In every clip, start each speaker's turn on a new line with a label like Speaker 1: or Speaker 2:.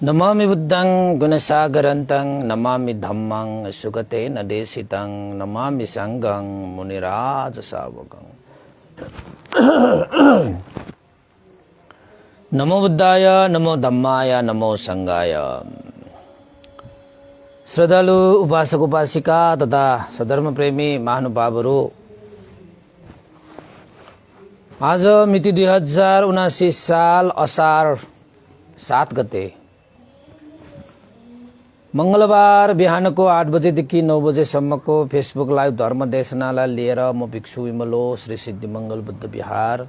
Speaker 1: नमामि बुद्धं गुणसागरन्तं नमामि धम्मं सुगतेन देशितं नमामि संघं मुनिराज सावकं। नमो बुद्धाय नमो धम्माय नमो संघाय। श्रद्धालु उपासक उपासिका तथा सधर्म प्रेमी महानुभावहरू, आज मिति 2079 साल असार 7 गते मंगलबार बिहानको 8 बजेदेखि 9 बजेसम्मको फेसबुक लाइभ धर्म देशनालाई लिएर म भिक्षु विमलो श्री सिद्धिमंगल बुद्ध विहार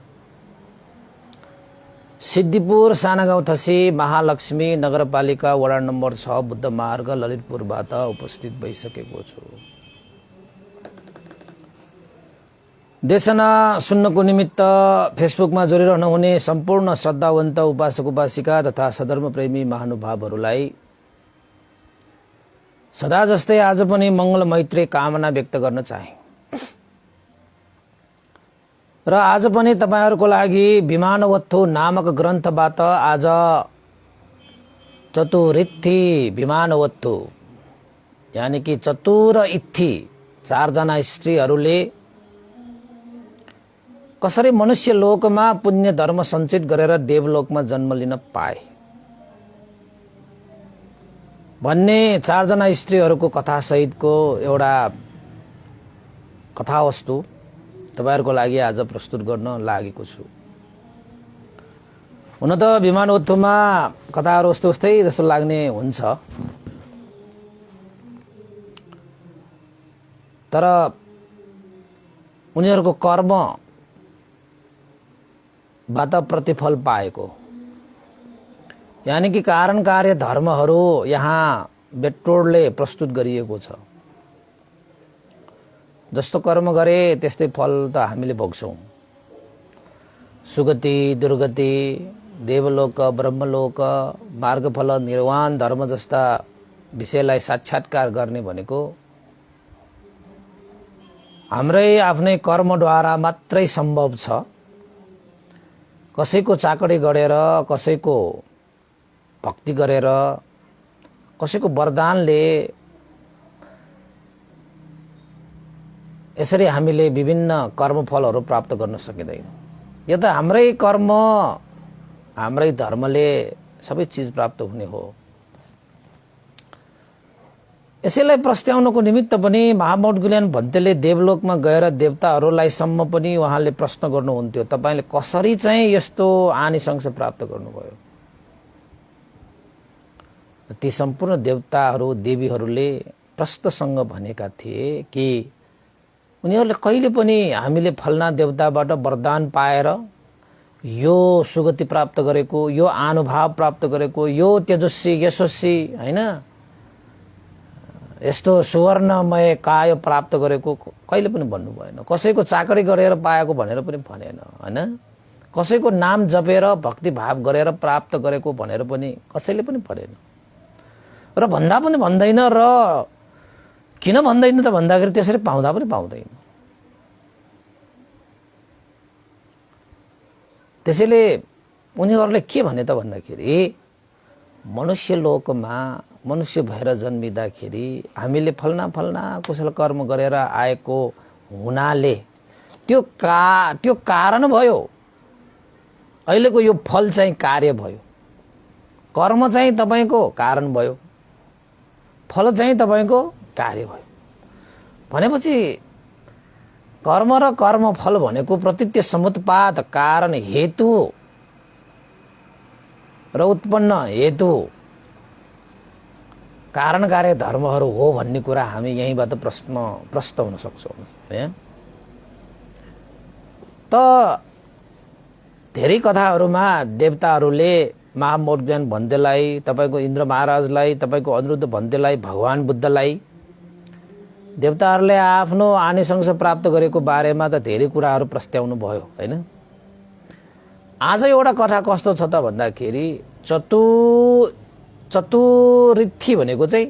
Speaker 1: सिद्धिपुर साना गाउँथसी महालक्ष्मी नगरपालिका वडा नम्बर 6 बुद्ध मार्ग ललितपुरबाट उपस्थित भइसकेको छु। देशना सुन्नको निमित्त फेसबुकमा जोडिरहनु हुने सम्पूर्ण श्रद्धावन्त उपासक उपासिका तथा सधर्म प्रेमी महानुभावहरूलाई सदा जस्तै आज पनि मंगल मैत्री कामना व्यक्त गर्न चाहे र आज पनि तपाईहरुको लागि विमानवत्थु नामक ग्रन्थबाट आज चतुरित्थि विमानवत्थु यानी कि चतुर इत्थि 4 जना स्त्रीहरूले कसरी मनुष्य लोकमा पुण्य धर्म सञ्चित गरेर देवलोकमा जन्म लिन पाए भन्ने 4 जना स्त्रीहरूको कथा सहितको एउटा कथावस्तु तपाईहरुको लागि आज प्रस्तुत गर्न लागेको छु। हुन त विमानवत्थुमा कथाहरु उस्तै जस्तो लाग्ने हुन्छ, तर उनीहरुको कर्म बाट प्रतिफल पाएको यानी कि कारण कार्य धर्महरू यहाँ बेट्टोडले प्रस्तुत गरिएको छ। जस्तो कर्म गरे त्यस्तै फल त हामीले भोग्छौं। सुगति दुर्गति देवलोक ब्रह्मलोक मार्गफल निर्वाण धर्म जस्ता विषयलाई साक्षात्कार गर्ने भनेको हाम्रै आफ्नै कर्मद्वारा मात्रै सम्भव छ। कसैको चाकडी गरेर कसैको भक्ति गरेर कसैको वरदानले यसरी हामीले विभिन्न कर्मफलहरू प्राप्त गर्न सकिँदैन। यो त हाम्रै कर्म हाम्रै धर्मले सबै चीज प्राप्त हुने हो। यसैलाई प्रस्ट्याउनको निमित्त पनि महामौट गुल्यान भन्तेले देवलोकमा गएर देवताहरूलाई सम्म पनि उहाँले प्रश्न गर्नुहुन्थ्यो, तपाईले कसरी चाहिँ यस्तो आनिसंस प्राप्त गर्नुभयो। ती सम्पूर्ण देवताहरू देवीहरूले प्रष्टसँग भनेका थिए कि उनीहरूले कहिले पनि हामीले फलना देवताबाट वरदान पाएर यो सुगति प्राप्त गरेको, यो अनुभाव प्राप्त गरेको, यो तेजस्वी यशस्वी हैन यस्तो सुवर्णमय काय प्राप्त गरेको कहिले पनि भन्नु भएन। कसैको चाकरी गरेर पाएको भनेर पनि भनेन हैन। कसैको नाम जपेर भक्ति भाव गरेर प्राप्त गरेको भनेर पनि कसैले पनि भनेन र भन्दा पनि भन्दैन। र किन भन्दैन त भन्दाखेरि त्यसरी पाउँदा पनि पाउँदैन। त्यसैले उनीहरूले के भने त भन्दाखेरि मनुष्य लोकमा मनुष्य भएर जन्मिँदाखेरि हामीले फलना फलना कुशल कर्म गरेर आएको हुनाले त्यो कारण भयो। अहिलेको यो फल चाहिँ कार्य भयो। कर्म चाहिँ तपाईको कारण भयो, फल चाहिँ तपाईको कार्य भयो। भनेपछि कर्म र कर्म फल भनेको प्रतीत्य समुत्पाद कारण हेतु र उत्पन्न हेतु कारण कार्य धर्महरू हो भन्ने कुरा हामी यहीँबाट प्रश्न हुन सक्छौं। त धेरै कथाहरूमा देवताहरूले महामौट गुल्यान भन्तेलाई, तपाईको इन्द्र महाराजलाई, तपाईको अनिरुद्ध भन्तेलाई, भगवान बुद्धलाई देवताहरूले आफ्नो आनिसंस प्राप्त गरेको बारेमा त धेरै कुराहरू प्रस्ट्याउनु भयो हैन। आज एउटा कथा कस्तो छ त भन्दाखेरि चतुरित्थि भनेको चाहिँ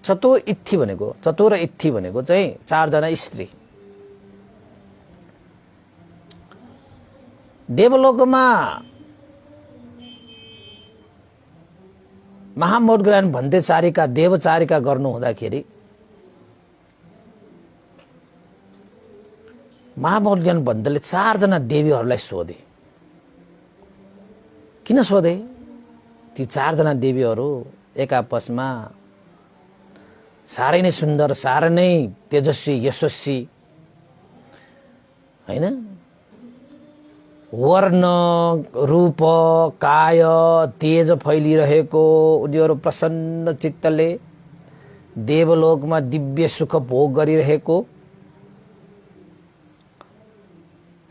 Speaker 1: चतुर इत्थि भनेको चाहिँ 4 जना स्त्री देवलोकमा महामौद्गल्यन भन्ते चारिका देवचारिका गर्नु हुँदाखेरि महामौद्गल्यन भन्तेले 4 जना देवीहरूलाई सोधे। किन सोधे? ती 4 जना देवीहरू एक आपसमा साह्रै नै सुन्दर, साह्रै नै तेजस्वी, यशस्वी, हैन? वर्ण, रूप, काय, तेज फैलिरहेको, उनीहरू प्रसन्न चित्तले देवलोकमा दिव्य सुख भोग गरिरहेको।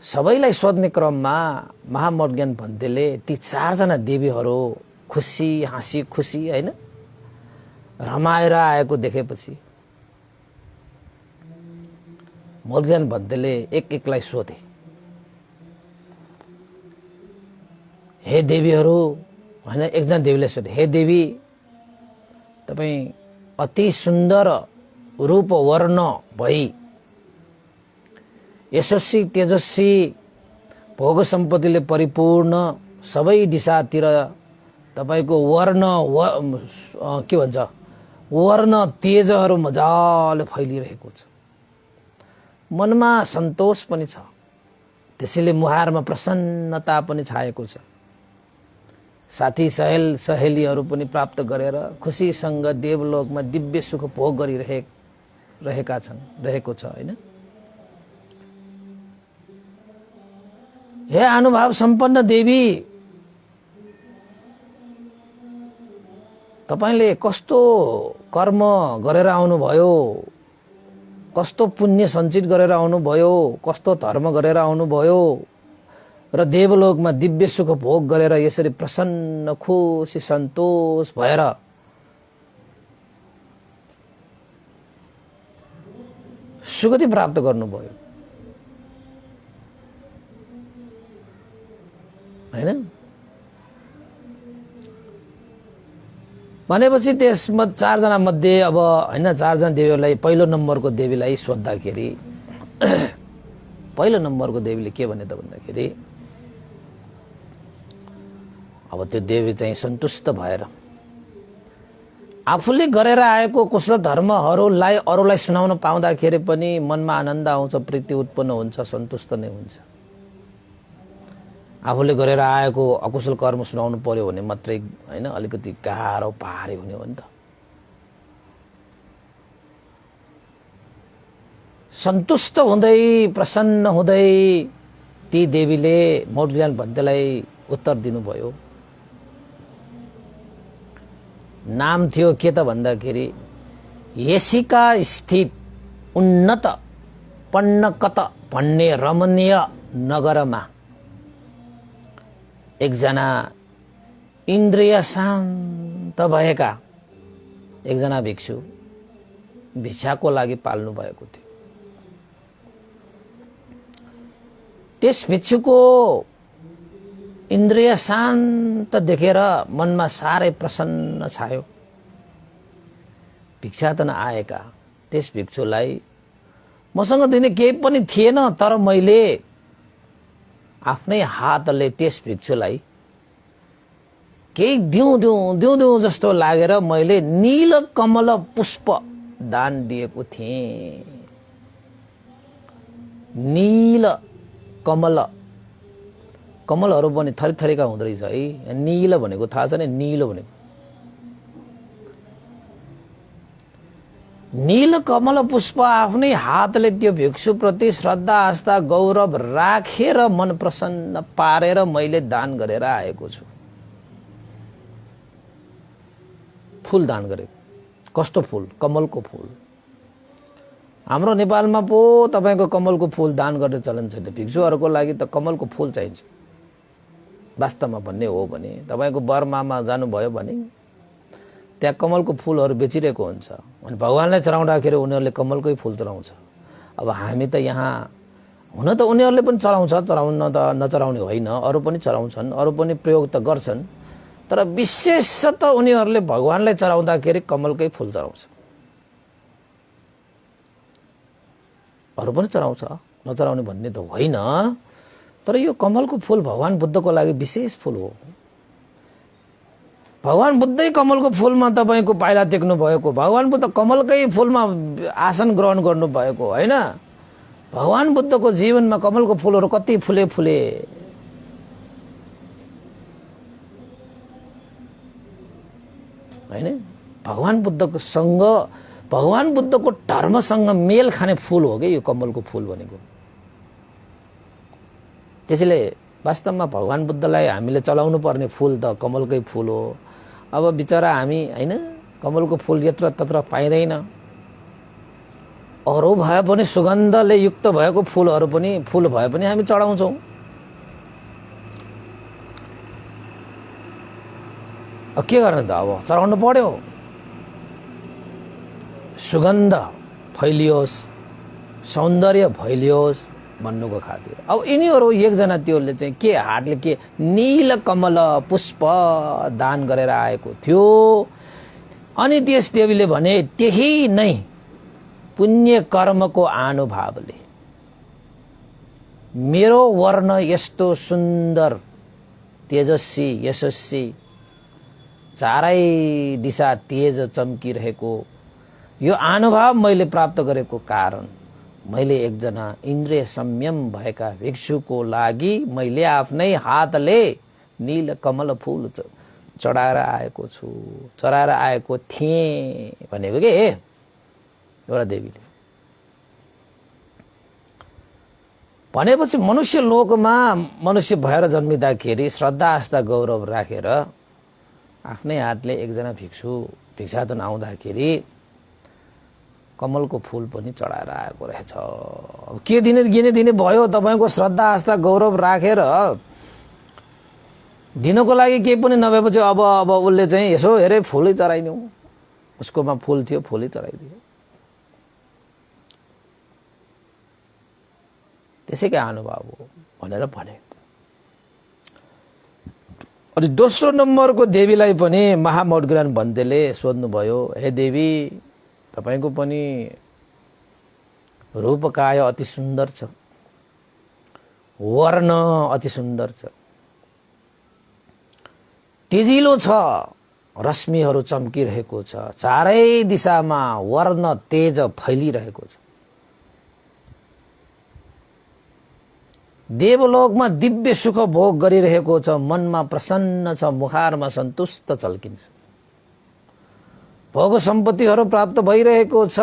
Speaker 1: सबैलाई सोध्ने क्रममा महामौद्गल्यन भन्तेले ती 4 जना देवीहरू खुसी, हाँसी खुसी, हैन, रमाएर आएको देखेपछि मौद्गल्यन भन्तेले एक-एकलाई सोधे, हे देवीहरू, हैन, एकजना देवीले सोधे, हे देवी, तपाई अति सुन्दर रूप वर्ण भई, यशस्वी तेजस्वी, भोग सम्पत्तिले परिपूर्ण, सबै दिशातिर तपाईको वर्ण के भन्छ, वर्ण तेजहरू मजाले फैलिरहेको छ। मनमा सन्तोष पनि छ, त्यसैले मुहारमा प्रसन्नता पनि छाएको छ। साथी सहेलीहरू पनि प्राप्त गरेर खुसीसँग देवलोकमा दिव्य सुख भोग रहेको छ, हैन? हे अनुभव सम्पन्न देवी, तपाईले कस्तो कर्म गरेर आउनुभयो, कस्तो पुण्य सञ्चित गरेर आउनुभयो, कस्तो धर्म गरेर आउनुभयो र देवलोकमा दिव्य सुख भोग गरेर यसरी प्रसन्न, खुसी, सन्तोष भएर सुगति प्राप्त गर्नुभयो, हैन? भनेपछि त्यसमा 4 जना मध्ये अब, हैन, 4 जना देवीहरूलाई पहिलो नम्बरको देवीलाई सोद्धाखेरि पहिलो नम्बरको देवीले के भने त भन्दाखेरि अब त्यो देवी चाहिँ सन्तुष्ट भएर आफूले गरेर आएको कुशल धर्महरूलाई अरूलाई सुनाउन पाउँदाखेरि पनि मनमा आनन्द आउँछ, प्रीति उत्पन्न हुन्छ, सन्तुष्ट नै हुन्छ। आफूले गरेर आएको अकुशल कर्म सुनाउनु पर्यो भने मात्रै, हैन, अलिकति गाह्रो पारी हुने हो नि त। सन्तुष्ट हुँदै, प्रसन्न हुँदै ती देवीले मौद्गल्यन भन्तेलाई उत्तर दिनुभयो। नाम थियो के त भन्दाखेरि येसिका स्थित उन्नत पन्नकत भन्ने रमणीय नगरमा एकजना इन्द्रिय शान्त भएका एकजना भिक्षु भिक्षाको लागि पाल्नु भएको थियो। त्यस भिक्षुको इन्द्रिय शान्त देखेर मनमा साह्रै प्रसन्न छायो। भिक्षाटन आएका त्यस भिक्षुलाई मसँग दिने केही पनि थिएन, तर मैले आफ्नै हातले त्यस भिक्षुलाई केही दिउँ जस्तो लागेर मैले नील कमल पुष्प दान दिएको थिएँ। नील कमल, कमलहरू पनि थरी थरीका हुँदो रहेछ है। नील भनेको थाहा छ नि, नीलो भनेको नील कमल पुष्प आफ्नै हातले त्यो भिक्षुप्रति श्रद्धा आस्था गौरव राखेर मन प्रसन्न पारेर मैले दान गरेर आएको छु। फूल दान गरेको। कस्तो फूल? कमलको फूल। हाम्रो नेपालमा पो तपाईको कमलको फूल दान गर्ने चलन छैन। भिक्षुहरूको लागि त कमलको फूल चाहिन्छ। वास्तवमा भन्ने हो भने तपाईको बर्मामा जानुभयो भने त्यहाँ कमलको फूलहरू बेचिरहेको हुन्छ। अनि भगवानलाई चढाउँदाखेरि उनीहरूले कमलकै फूल चढाउँछ। अब हामी त यहाँ हुन त उनीहरूले पनि चढाउँछ, चढाउन त नचढाउने होइन, अरू पनि चढाउँछन्, अरू पनि प्रयोग त गर्छन्, तर विशेषतः उनीहरूले भगवानलाई चढाउँदाखेरि कमलकै फूल चढाउँछ। अरू पनि चढाउँछ, नचढाउने भन्ने त होइन, तर यो कमलको फूल भगवान बुद्धको लागि विशेष फूल हो। भगवान बुद्धै कमलको फूलमा तपाईको पाइला टेक्नु भएको, भगवान बुद्ध कमलकै फूलमा आसन ग्रहण गर्नु भएको हैन। भगवान बुद्धको जीवनमा कमलको फूलहरू कति फुले हैन। भगवान बुद्धको सँग, भगवान बुद्धको धर्मसँग मेल खाने फूल हो के यो कमलको फूल भनेको। त्यसैले वास्तवमा भगवान बुद्धलाई हामीले चलाउनु पर्ने फूल त कमलकै फूल हो। अब बिचरा हामी हैन कमलको फूल यत्र तत्र पाइदैन, अरू भए पनि सुगन्धले युक्त भएको फूलहरू पनि फूल भए पनि हामी चढाउँछौँ। के गर्ने त, अब चढाउनु पर्यो। सुगन्ध फैलियोस्, सौन्दर्य फैलियोस् भन्नुको खातिर। अब यिनीहरू एकजना त्योले चाहिँ के हाटले के नील कमल पुष्प दान गरेर आएको थियो। अनि त्यस देवीले भने त्यही नै पुण्य कर्मको अनुभावले मेरो वर्ण यस्तो सुन्दर तेजस्वी यशस्वी चारै दिशा तेज चम्किरहेको यो अनुभव मैले प्राप्त गरेको कारण मैले एकजना इन्द्रिय संयम भएका भिक्षुको लागि मैले आफ्नै हातले नील कमल फूल चढाएर आएको छु, चढाएर आएको थिएँ भनेको के एउटा देवीले। भनेपछि मनुष्य लोकमा मनुष्य भएर जन्मिँदाखेरि श्रद्धा आस्था गौरव राखेर आफ्नै हातले एकजना भिक्षु भिक्षाटन आउँदाखेरि कमलको फूल पनि चढाएर आएको रहेछ। अब के दिने भयो तपाईको श्रद्धा आस्था गौरव राखेर दिनको लागि केही पनि नभएपछि अब उसले चाहिँ यसो हेरे फूलै चढाइदिउँ, उसकोमा फूल थियो फूलै चढाइदियो। त्यसैकै अनुभव हो भनेर भने। अनि दोस्रो नम्बरको देवीलाई पनि महामौढग्लान भन्तेले सोध्नुभयो, हे देवी तपाईको पनि रूपकाय अति सुन्दर छ, वर्ण अति सुन्दर छ, तेजिलो छ, रश्मिहरू चम्किरहेको छ, चारै दिशामा वर्ण तेज फैलिरहेको छ। देवलोकमा दिव्य सुख भोग गरिरहेको छ, मनमा प्रसन्न छ, मुखारमा सन्तुष्ट चल्किन्छ, भोग सम्पत्तिहरू प्राप्त भइरहेको छ।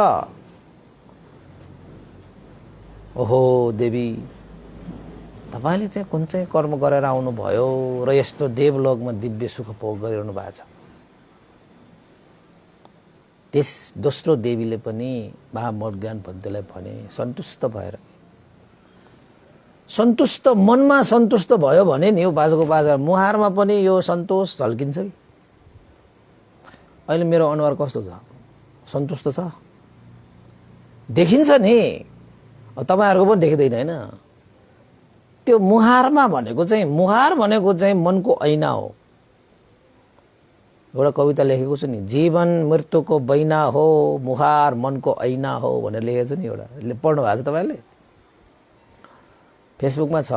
Speaker 1: ओहो देवी तपाईले चाहिँ कुन चाहिँ कर्म गरेर आउनु भयो र यस्तो देवलोकमा दिव्य सुख भोग गरिरहनु भएको छ। त्यस दोस्रो देवीले पनि महामौढग्लान भन्तेलाई भने सन्तुष्ट भएर, सन्तुष्ट मनमा सन्तुष्ट भयो भने नि यो बाजाको बाजा मुहारमा पनि यो सन्तोष झल्किन्छ कि। अहिले मेरो अनुहार कस्तो छ, सन्तुष्ट छ, देखिन्छ नि, तपाईहरुको पनि देखिदैन हैन। त्यो मुहारमा भनेको चाहिँ, मुहार भनेको चाहिँ मनको ऐना हो। एउटा कविता लेखेको छु नि, जीवन मृत्युको बैना हो, मुहार मनको ऐना हो भनेर लेखेको छु नि एउटा, पढ्नु भएको छ तपाईहरुले? फेसबुकमा छ,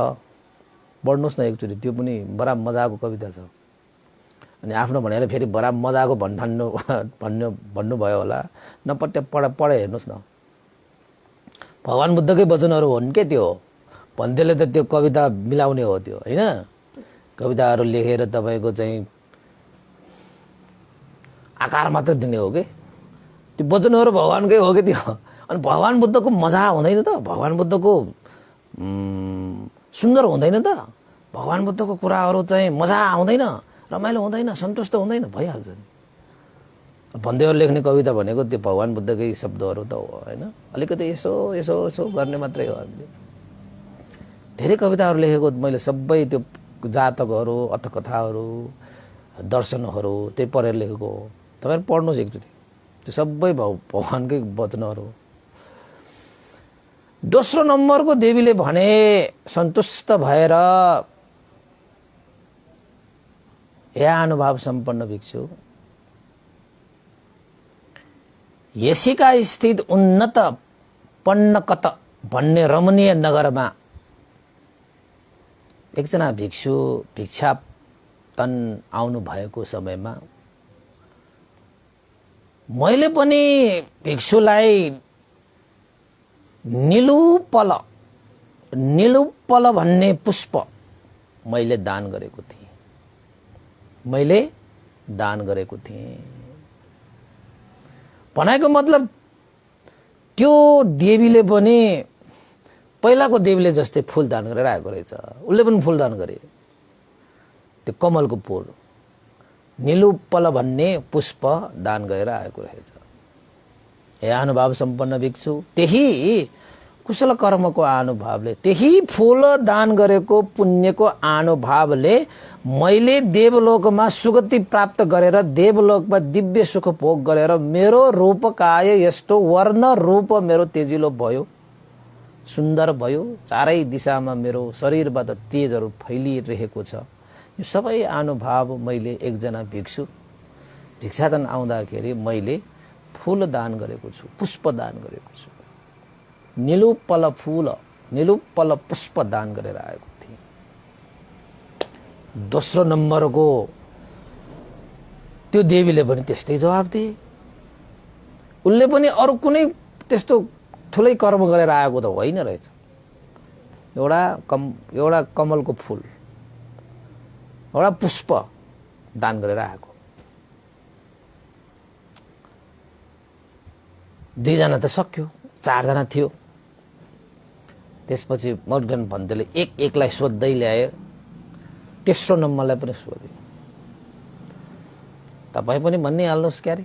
Speaker 1: पढ्नुस् न एकचोटि, त्यो पनि बडा मजाको कविता छ। अनि आफ्नो भनेर फेरि बडा मजाको भन्नुभयो होला, पढे हेर्नुस् न। भगवान बुद्धकै वचनहरू हुन् के त्यो, भन्तेले त त्यो कविता मिलाउने हो त्यो हैन। कविताहरू लेखेर तपाईको चाहिँ आकार मात्र दिने हो के, त्यो वचनहरू भगवानकै हो के त्यो। अनि भगवान बुद्धको मजा हुँदैन त, भगवान बुद्धको सुन्दर हुँदैन त, भगवान बुद्धको कुराहरू चाहिँ मजा आउँदैन, रमाइलो हुँदैन, सन्तुष्ट हुँदैन, भइहाल्छ नि। भन्देहरू लेख्ने कविता भनेको त्यो भगवान बुद्धकै शब्दहरू त हो हैन। अलिकति यसो यसो यसो गर्ने मात्रै हो। हामीले धेरै कविताहरू लेखेको मैले, सबै त्यो जातकहरू, अर्थकथाहरू, दर्शनहरू त्यही पढेर लेखेको हो। तपाईहरु पढ्नुस् एकचोटि, त्यो सबै भगवानकै वचनहरू हो। दोस्रो नम्बरको देवीले भने सन्तुष्ट भएर, हे अनुभव सम्पन्न भिक्षु, यसिका स्थित उन्नत पन्नकत भन्ने रमणीय नगरमा एकजना भिक्षु भिक्षा भिक्षाटन आउनु भएको समयमा मैले पनि भिक्षुलाई निलुपल भन्ने पुष्प मैले दान गरेको थिएँ। भनाइको मतलब त्यो देवीले पनि पहिलाको देवीले जस्तै फूल दान गरेर आएको रहेछ। उसले पनि फूल दान गरे, त्यो कमलको फूल निलुपल भन्ने पुष्प दान गरेर आएको रहेछ। हे अनुभाव सम्पन्न भिक्षु, त्यही कुशल कर्मको अनुभावले, त्यही फूल दान गरेको पुण्यको अनुभावले मैले देवलोकमा सुगति प्राप्त गरेर देवलोकमा दिव्य सुख भोग गरेर मेरो रूपकाय यस्तो वर्ण रूप मेरो तेजिलो भयो, सुन्दर भयो। चारै दिशामा मेरो शरीरबाट तेजहरू फैलिरहेको छ। यो सबै अनुभव मैले एकजना भिक्षु भिक्षाटन आउँदाखेरि मैले फूल दान गरेको छु, पुष्प दान गरेको छु। निलुपल पुष्प दान गरेर आएको थिएँ। दोस्रो नम्बरको त्यो देवीले पनि त्यस्तै जवाब दिए। उसले पनि अरू कुनै त्यस्तो ठुलै कर्म गरेर आएको त होइन रहेछ। एउटा कमलको फूल, एउटा पुष्प दान गरेर आएको। दुईजना त सक्यो, चारजना थियो। त्यसपछि मोर्गन भन्तेले एकलाई सोध्दै ल्यायो। तेस्रो नम्बरलाई पनि सोधे, तपाईँ पनि भनिहाल्नुहोस् क्यारे,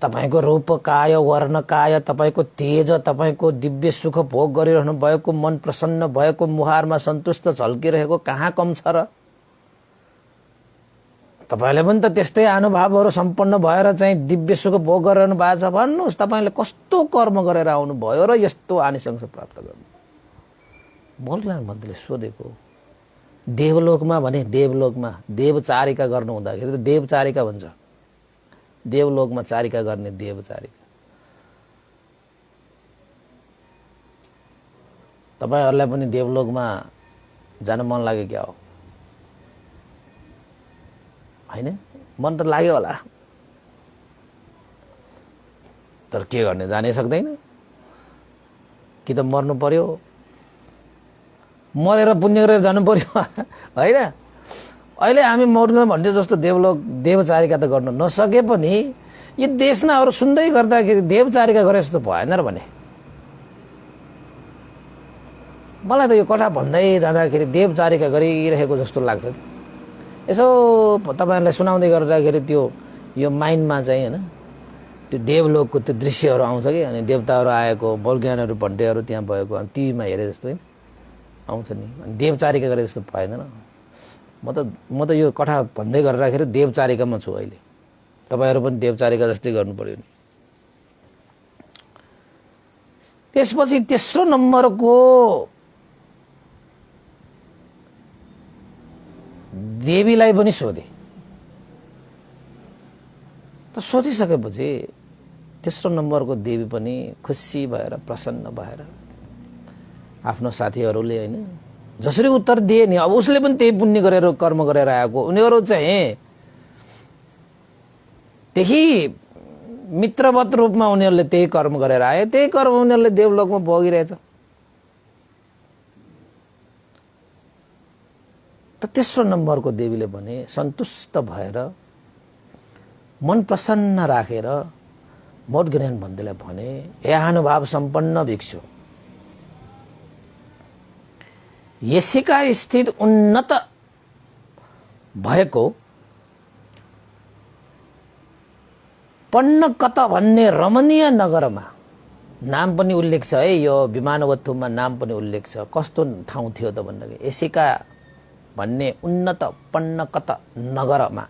Speaker 1: तपाईको रूपकाय वर्णकाय, तपाईको तेज, तपाईको दिव्य सुख भोग गरिरहनु भएको, मन प्रसन्न भएको, मुहारमा सन्तुष्ट झल्किरहेको कहाँ कम छ र? तपाईले पनि त त्यस्तै अनुभवहरू सम्पन्न भएर चाहिँ दिव्य सुख भोग गरिरहनु भएको छ। भन्नुहोस् तपाईले कस्तो कर्म गरेर आउनु भयो र यस्तो आनिसंस प्राप्त गर्नु? मोर्गन भन्तेले सोधेको। देवलोकमा भने देवलोकमा देवचारिका गर्नु हुँदाखेरि त देवचारिका भन्छ। देवलोकमा चारिका गर्ने देवचारिका। तपाईहरुलाई पनि देवलोकमा जान मन लाग्यो क्या हो? हैन? मन त लाग्यो होला, तर के गर्ने, जानै सक्दैन। कि त मर्नु पर्यो, मरेर पुण्य गरेर जानु पर्यो, हैन? अहिले हामी मोर्गन भन्ने जस्तो देवचारिका त गर्न नसके पनि यी देशनाहरू सुन्दै गर्दाखेरि देवचारिका गरे जस्तो भएन र भने। मलाई त यो कथा भन्दै जाँदाखेरि देवचारिका गरिरहेको जस्तो लाग्छ। यसो तपाईहरुलाई सुनाउँदै गर्दाखेरि त्यो यो माइन्डमा चाहिँ हैन त्यो देवलोकको त्यो दृश्यहरू आउँछ कि, अनि देवताहरू आएको, बलज्ञानहरू भन्टेहरू त्यहाँ भएको, अनि टिभीमा हेरे जस्तो हैन आउँछ नि। अनि देवचारिका गरे जस्तो भएन। म त यो कथा भन्दै गर्दाखेरि देवचारिकामा छु अहिले। तपाईहरु पनि देवचारिका जस्तै गर्नु पर्यो नि। त्यसपछि तेस्रो नम्बरको देवीलाई पनि सोधे। त सोधिसकेपछि तेस्रो नम्बरको देवी पनि खुसी भएर प्रसन्न भएर आफ्नो साथीहरूले हैन जसरी उत्तर दिए नि, अब उसले पनि त्यही पुण्य गरेर कर्म गरेर आएको। उनीहरू चाहिँ त्यही मित्रवत रूपमा उनीहरूले त्यही कर्म गरेर आए, त्यही कर्म उनीहरूले देवलोकमा भोगिरहेछ। त तेस्रो नम्बरको देवीले भने सन्तुष्ट भएर मन प्रसन्न राखेर मोर्गन भन्तेलाई भने, हे अनुभाव सम्पन्न भिक्षु, यसिका स्थित उन्नत भएको पन्नकत भन्ने रमणीय नगरमा, नाम पनि उल्लेख छ है, यो विमानवत्थुमा नाम पनि उल्लेख छ। कस्तो ठाउँ थियो त भन्दाखेरि यसिका भन्ने उन्नत पन्नकत नगरमा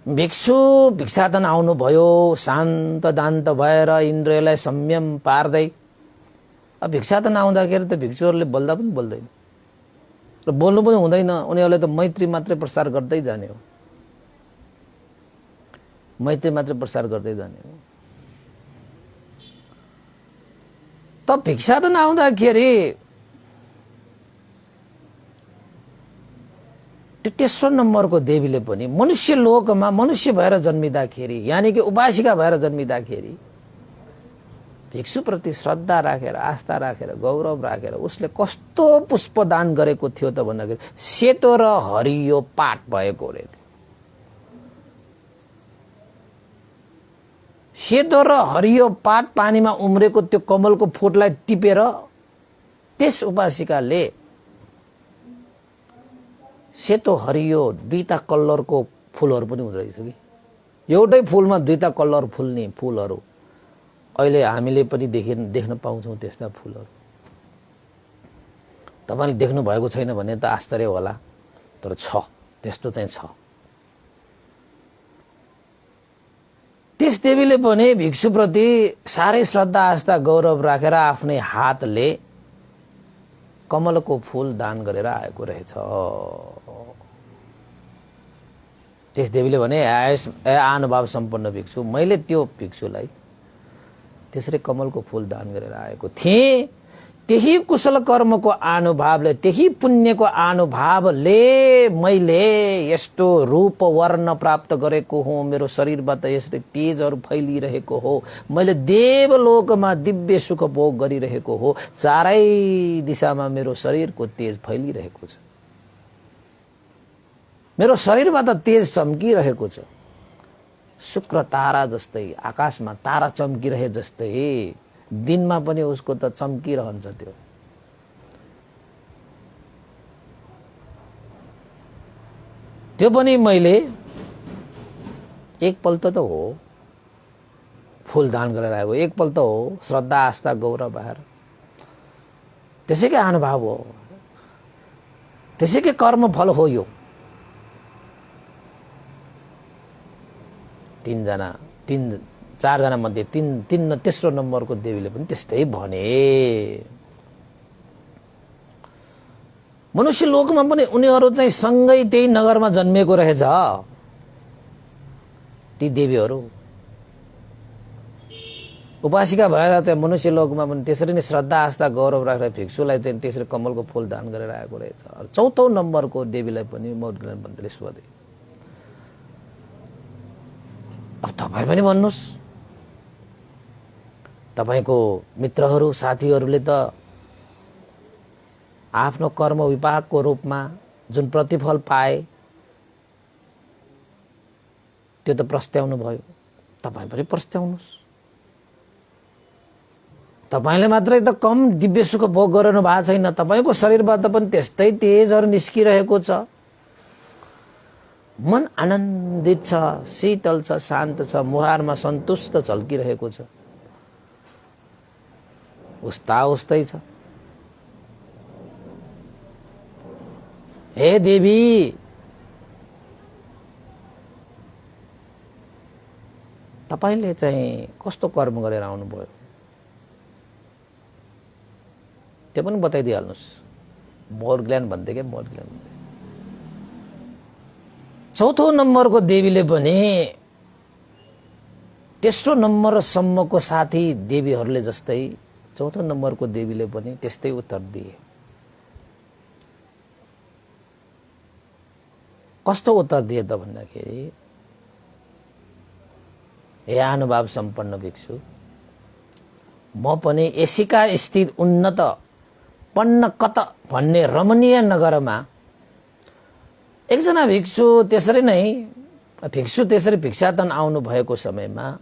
Speaker 1: भिक्षु भिक्षाटन आउनुभयो। शान्त दान्त भएर इन्द्रियलाई संयम पार्दै। अब भिक्षाटन आउँदाखेरि त भिक्षुहरूले बोल्दा पनि बोल्दैन र बोल्नु पनि हुँदैन। उनीहरूले त मैत्री मात्रै प्रसार गर्दै जाने हो, मैत्री मात्रै प्रसार गर्दै जाने हो। त भिक्षाटन आउँदाखेरि त्यो तेस्रो नम्बरको देवीले पनि मनुष्य लोकमा मनुष्य भएर जन्मिँदाखेरि यानी कि उपासिका भएर जन्मिँदाखेरि भिक्षुप्रति श्रद्धा राखेर आस्था राखेर गौरव राखेर उसले कस्तो पुष्प दान गरेको थियो त भन्दाखेरि सेतो र हरियो पात भएको रे। सेतो र हरियो पात पानीमा उम्रेको त्यो कमलको फुटलाई टिपेर त्यस उपासिकाले सेतो हरियो दुईटा कलरको फुलहरू पनि हुँदो रहेछ कि एउटै फुलमा दुईटा कलर फुल्ने फुलहरू अहिले हामीले पनि देख्न पाउँछौँ त्यस्ता फुलहरू। तपाईले देख्नु भएको छैन भने त आश्चर्य होला, तर छ, त्यस्तो चाहिँ छ। त्यस देवीले पनि भिक्षुप्रति साह्रै श्रद्धा आस्था गौरव राखेर आफ्नै हातले कमलको फूल दान गरेर आएको रहेछ। त्यस देवीले भने ए आनुभाव सम्पन्न भिक्षु, मैले त्यो भिक्षुलाई त्यसरी कमलको फूल दान गरेर आएको थिएँ। त्यही कुशल कर्मको आनुभावले, त्यही पुण्यको आनुभावले मैले यस्तो रूप वर्ण प्राप्त गरेको हो, मेरो शरीरबाट यसरी तेजहरू फैलिरहेको हो, मैले देवलोकमा दिव्य सुख भोग गरिरहेको हो, चारै दिशामा मेरो शरीरको तेज फैलिरहेको छ, मेरो शरीरबाट तेज चम्किरहेको छ, शुक्र तारा जस्तै आकाशमा तारा चम्किरहे जस्तै दिनमा पनि उसको त चम्किरहन्छ। त्यो पनि मैले एकपल्ट त हो फूल दान गरेर आएको, एकपल्ट हो श्रद्धा आस्था गौरव भएर, त्यसैकै अनुभव हो, त्यसैकै कर्मफल हो यो। चारजना मध्ये तेस्रो नम्बरको देवीले पनि त्यस्तै भने। मनुष्य लोकमा पनि उनीहरू चाहिँ सँगै त्यही नगरमा जन्मेको रहेछ ती देवीहरू। उपासिका भएर चाहिँ मनुष्य लोकमा पनि त्यसरी नै श्रद्धा आस्था गौरव राखेर भिक्षुलाई चाहिँ त्यसरी कमलको फूल दान गरेर आएको रहेछ। चौथो नम्बरको देवीलाई पनि मौर्गल्यान भन्दैले सोधे, अब तपाईँ पनि भन्नुहोस्, तपाईको मित्रहरू साथीहरूले त आफ्नो कर्म विपाकको रूपमा जुन प्रतिफल पाए त्यो त प्रस्त्याउनु भयो, तपाईँ पनि प्रस्त्याउनुहोस्। तपाईले मात्रै त कम दिव्य सुख भोग गर्नु भएको छैन, तपाईको शरीरबाट पनि त्यस्तै तेजहरू निस्किरहेको छ, मन आनन्दित छ, शीतल छ, शान्त छ, मुहारमा सन्तुष्ट झल्किरहेको छ, उस्तै छ। हे देवी, तपाईले चाहिँ कस्तो कर्म गरेर आउनुभयो त्यो पनि बताइदिइहाल्नुहोस्। मौर्गल्यान भन्थे के मौर्गल्यान भन्थे। चौथो नम्बरको देवीले पनि तेस्रो नम्बरसम्मको साथी देवीहरूले जस्तै चौथो नम्बरको देवीले पनि त्यस्तै उत्तर दिए। कस्तो उत्तर दिए त भन्दाखेरि, हे अनुभाव सम्पन्न भिक्षु, म पनि एसिका स्थित उन्नत पन्नकत भन्ने रमणीय नगरमा एकजना भिक्षु त्यसरी भिक्षाटन आउनु भएको समयमा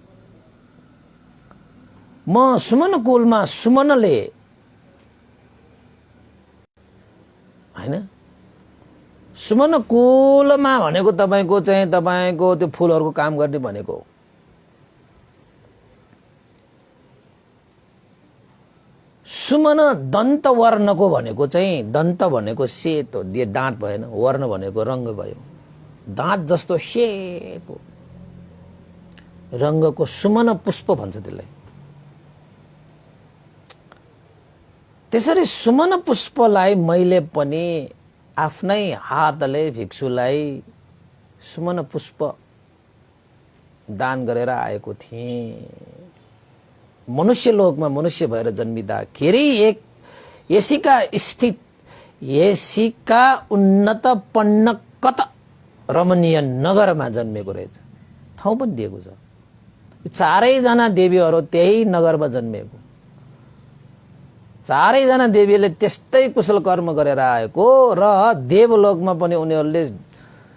Speaker 1: म सुमन कुलमा सुमनले हैन, सुमन कुलमा भनेको तपाईको त्यो फूलहरूको काम गर्ने भनेको सुमन दन्त वर्णको भनेको चाहिँ, दन्त भनेको सेतो, दाँत भएन, वर्ण भनेको रंग भयो, दाँत जस्तो सेतो रंगको सुमन पुष्प भन्छ त्यसलाई। त्यसरी सुमन पुष्पलाई मैले पनि आफ्नै हातले भिक्षुलाई सुमन पुष्प दान गरेर आएको थिएँ। मनुष्य लोकमा मनुष्य भएर जन्मिँदाखेरि एसिका उन्नत पन्नक कता रमणीय नगरमा जन्मेको रहेछ, ठाउँ पनि दिएको छ। चारैजना देवीहरू त्यही नगरमा जन्मिएको, चारैजना देवीले त्यस्तै कुशल कर्म गरेर आएको र देवलोकमा पनि उनीहरूले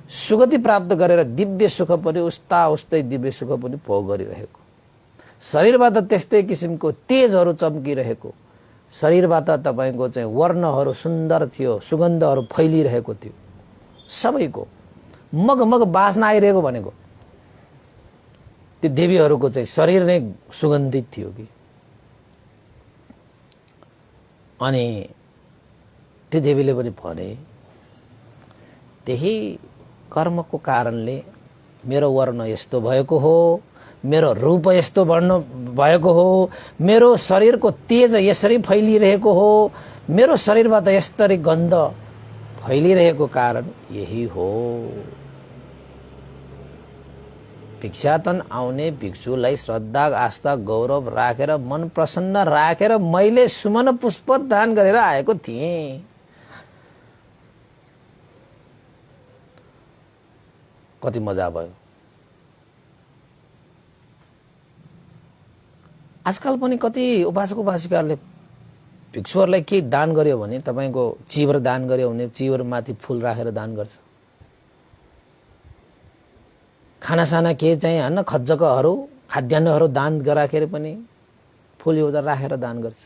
Speaker 1: सुगति प्राप्त गरेर दिव्य सुख पनि उस्तै दिव्य सुख पनि भोग गरिरहेको, शरीरबाट त्यस्तै किसिमको तेजहरू चम्किरहेको, शरीरबाट तपाईको चाहिँ वर्णहरू सुन्दर थियो, सुगन्धहरू फैलिरहेको थियो, सबैको मगमग बास्ना आइरहेको भनेको त्यो देवीहरूको चाहिँ शरीर नै सुगन्धित थियो कि। अनि त्यो देवीले पनि भने त्यही कर्मको कारणले मेरो वर्ण यस्तो भएको हो, मेरो रूप यस्तो भएको हो, मेरो शरीरको तेज यसरी फैलिरहेको हो, मेरो शरीरबाट यसरी गन्ध फैलिरहेको कारण यही हो। भिक्षाटन आउने भिक्षुलाई श्रद्धा आस्था गौरव राखेर मन प्रसन्न राखेर मैले सुमन पुष्प दान गरेर आएको थिएँ। कति मजा भयो। आजकल पनि कति उपासक उपासिकाहरूले भिक्षुहरूलाई के दान गर्यो भने तपाईको चिवर दान गर्यो भने चिवर माथि फूल राखेर दान गर्छ। खानासाना के चाहिँ हैन खज्जकहरू खाद्यान्नहरू दान गराखेर पनि फूल एउटा राखेर दान गर्छ।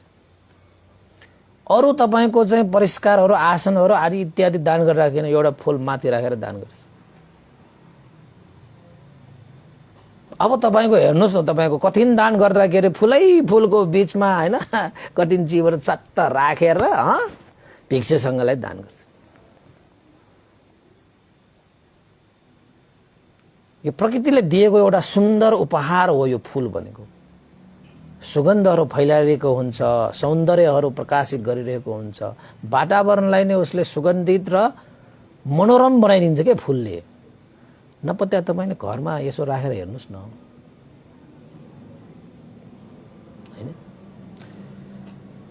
Speaker 1: अरु तपाईको चाहिँ परिष्कारहरू आसनहरू आदि इत्यादि दान गरिराखेन एउटा फूल माथि राखेर दान गर्छ। अब तपाईको हेर्नुस् न, तपाईको कठिन दान गर्दाखेरि फूलै फूलको बीचमा हैन कठिन चिवर चट्ट राखेर भिक्षुसँगलाई दान गर्छ। यो प्रकृतिले दिएको एउटा सुन्दर उपहार हो यो फूल भनेको। सुगन्धहरू फैलाइरहेको हुन्छ, सौन्दर्यहरू प्रकाशित गरिरहेको हुन्छ, वातावरणलाई नै उसले सुगन्धित र मनोरम बनाइदिन्छ के फूलले। नपत्या तपाईले घरमा यसो राखेर हेर्नुस् न, हैन?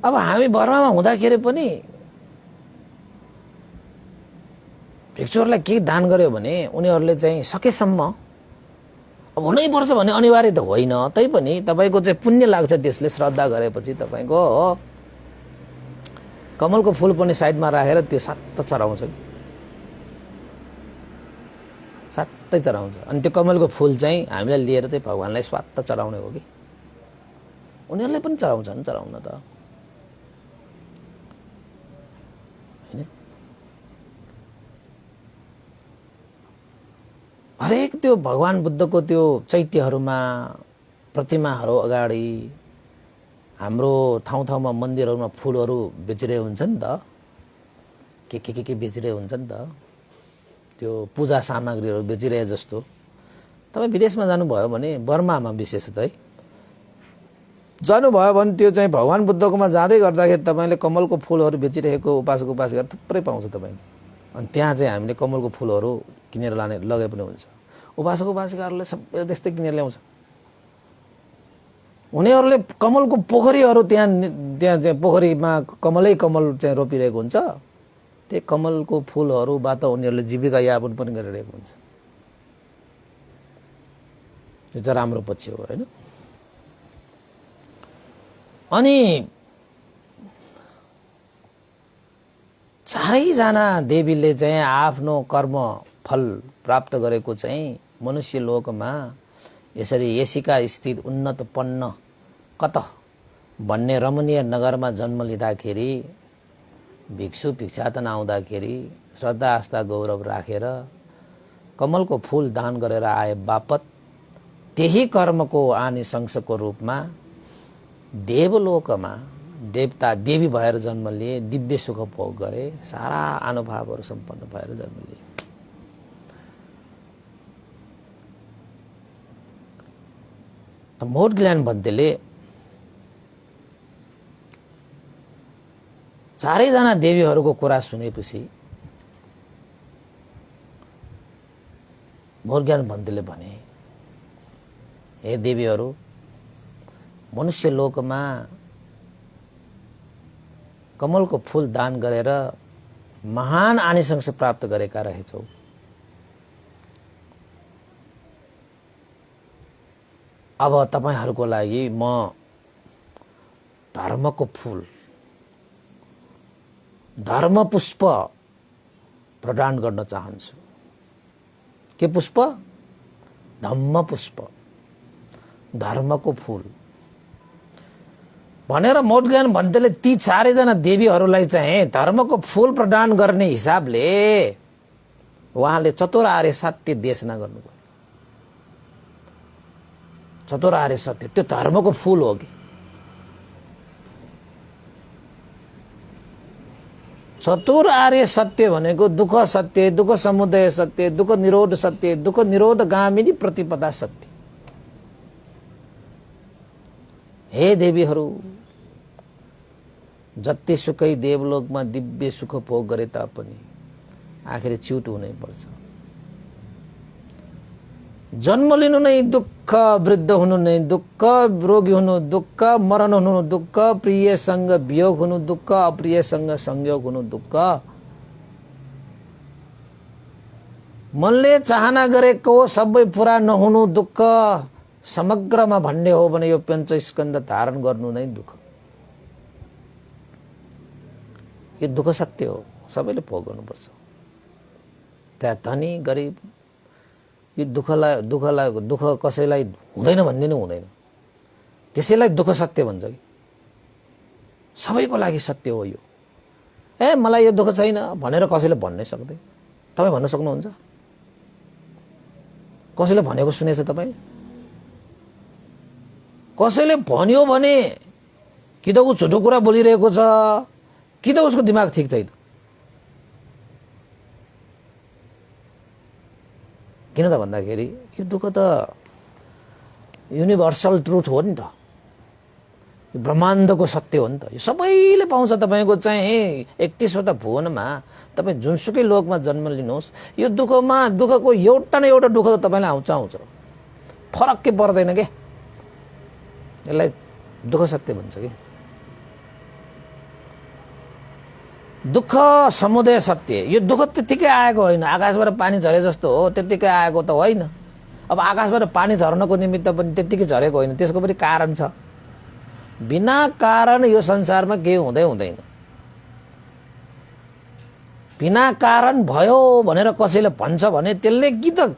Speaker 1: अब हामी बर्मामा हुँदाखेरि पनि भिक्षुहरूलाई के दान गर्यो भने उनीहरूले चाहिँ सकेसम्म, अब हुनै पर्छ भन्ने अनिवार्य त होइन, तैपनि तपाईको चाहिँ पुण्य लाग्छ त्यसले श्रद्धा गरेपछि। तपाईको कमलको फूल पनि साइडमा राखेर त्यो सात्त चढाउँछ, सात्तै चढाउँछ। अनि त्यो कमलको फूल चाहिँ हामीलाई लिएर चाहिँ भगवानलाई स्वात्त चढाउने हो कि। उनीहरूले पनि चढाउँछन्, चढाउन त हैन। हरेक त्यो भगवान बुद्धको त्यो चैत्यहरूमा प्रतिमाहरू अगाडि हाम्रो ठाउँ-ठाउँमा मन्दिरहरूमा फूलहरू बेचिरहेको हुन्छ नि त, के बेचिरहेको हुन्छ नि त, त्यो पूजा सामग्रीहरू बेचिरहे जस्तो। तपाईँ विदेशमा जानुभयो भने, बर्मामा विशेषतः है जानुभयो भने त्यो चाहिँ भगवान बुद्धकोमा जाँदै गर्दाखेरि तपाईँले कमलको फूलहरू बेचिरहेको उपासक उपासिकाहरू थुप्रै पाउँछ तपाईँले। अनि त्यहाँ चाहिँ हामीले कमलको फूलहरू किनेर लगे पनि हुन्छ। उपासक उपासिकाहरूले सबै त्यस्तै किनेर ल्याउँछ। उनीहरूले कमलको पोखरीहरू त्यहाँ चाहिँ पोखरीमा कमल चाहिँ रोपिरहेको हुन्छ। त्यो कमलको फूलहरूबाट उनीहरूले जीविका यापन पनि गरिरहेको हुन्छ। त्यो चाहिँ राम्रो पक्ष हो हैन। अनि चारैजना देवीले चाहिँ आफ्नो कर्म फल प्राप्त गरेको चाहिँ मनुष्य लोकमा यसरी एसिका स्थित उन्नत पन्न कत भन्ने रमणीय नगरमा जन्म लिँदाखेरि भिक्षु भिक्षाटन आउँदाखेरि श्रद्धा आस्था गौरव राखेर कमलको फूल दान गरेर आए बापत त्यही कर्मको आनिशंसको रूपमा देवलोकमा देवता देवी भएर जन्म लिए, दिव्य सुख भोग गरे, सारा अनुभवहरू सम्पन्न भएर जन्म लिए। त मोट ज्ञान भन्तेले चारैजना देवीहरूको कुरा सुनेपछि मोट ज्ञान भन्तेले भने, हे देवीहरू, मनुष्य लोकमा कमलको फूल दान गरेर महान आनिशंस प्राप्त गरेका रहेछौ। अब तपाईहरुको लागि म धर्मको फूल, धर्म पुष्प प्रदान गर्न चाहन्छु। के पुष्प? धम्म पुष्प, धर्मको फूल भनेर मौत ज्ञान भन्तेले ती चारैजना देवीहरूलाई चाहिँ धर्मको फूल प्रदान गर्ने हिसाबले उहाँले चतुर आर्य सत्य देशना गर्नुभयो। चतुर आर्य सत्य त्यो धर्मको फूल हो कि? चतुर आर्य सत्य भनेको दुःख सत्य, दुःख समुदय सत्य, दुःख निरोध सत्य, दुःख निरोध गामिनी प्रतिपदा सत्य। हे देवीहरू, जतिसुकै देवलोकमा दिव्य सुख भोग गरे तापनि आखिर च्युत हुनै पर्छ। जन्म लिनु नै दुःख, वृद्ध हुनु नै दुःख, रोगी हुनु दुःख, मरण हुनु दुःख, प्रियसँग वियोग हुनु दुःख, अप्रियसँग संयोग हुनु दुःख। मनले चाहना गरेको सबै पूरा नहुनु दुःख। समग्रमा भन्ने हो भने यो पञ्चस्कन्ध धारण गर्नु नै दुःख। यो दुःख सत्य हो, सबैले भोग गर्नुपर्छ। त्यहाँ धनी गरिब यो दुःख कसैलाई हुँदैन भन्ने नै हुँदैन। त्यसैलाई दुःख सत्य भन्छ कि सबैको लागि सत्य हो यो। मलाई यो दुःख छैन भनेर कसैले भन्नै सक्दैन। तपाई भन्न सक्नुहुन्छ? कसैले भनेको सुनेछ तपाईले? कसैले भन्यो भने कि त उ झुटो कुरा बोलिरहेको छ कि त उसको दिमाग ठीक छैन। किन त भन्दाखेरि यो दुःख त युनिभर्सल ट्रुथ हो नि त, ब्रह्माण्डको सत्य हो नि त। यो सबैले पाउँछ। तपाईको चाहिँ 31वटा भुवनमा तपाई जुनसुकै लोकमा जन्म लिनुहोस्, यो दुःखको एउटा न एउटा दुःख त तपाईलाई आउँछ। फरक के पर्दैन के। यसलाई दुःख सत्य भन्छ कि। दुःख समुदय सत्य। यो दुःख त्यतिकै आएको होइन, आकाशबाट पानी झरे जस्तो हो, त्यतिकै आएको त होइन। अब आकाशबाट पानी झर्नको निमित्त पनि त्यतिकै झरेको होइन, त्यसको पनि कारण छ। बिना कारण यो संसारमा केही हुँदैन। बिना कारण भयो भनेर कसैले भन्छ भने त्यसले कि त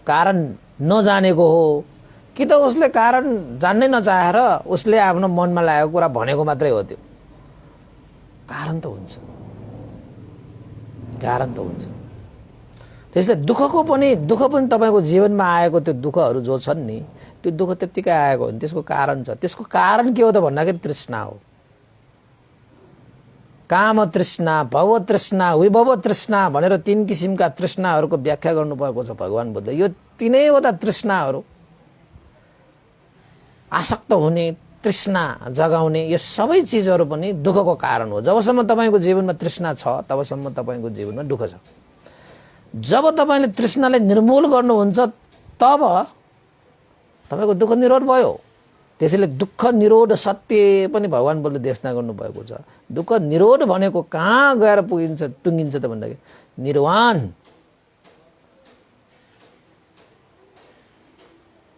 Speaker 1: कारण नजानेको हो कि त उसले कारण जान्नै नचाहेर उसले आफ्नो मनमा लागेको कुरा भनेको मात्रै हो। त्यो कारण त हुन्छ। त्यसले दुःख पनि तपाईको जीवनमा आएको त्यो दुःखहरू जो छन् नि, त्यो दुःख त्यतिकै आएको होइन, त्यसको कारण छ। त्यसको कारण के हो त भन्दाखेरि तृष्णा हो। काम तृष्णा, भव तृष्णा, विभव तृष्णा भनेर 3 किसिमका तृष्णाहरूको व्याख्या गर्नुभएको छ भगवान बुद्ध। यो तीनैवटा तृष्णाहरू, आसक्त हुने, तृष्णा जगाउने, यो सबै चीजहरू पनि दुःखको कारण हो। जबसम्म तपाईको जीवनमा तृष्णा छ तबसम्म तपाईको जीवनमा दुःख छ। जब तपाईले तृष्णालाई निर्मूल गर्नुहुन्छ तब तपाईको दुःख निरोध भयो। त्यसैले दुःख निरोध सत्य पनि भगवान बुद्धले देशना गर्नुभएको छ। दुःख निरोध भनेको कहाँ गएर टुङ्गिन्छ त भन्दाखेरि निर्वाण।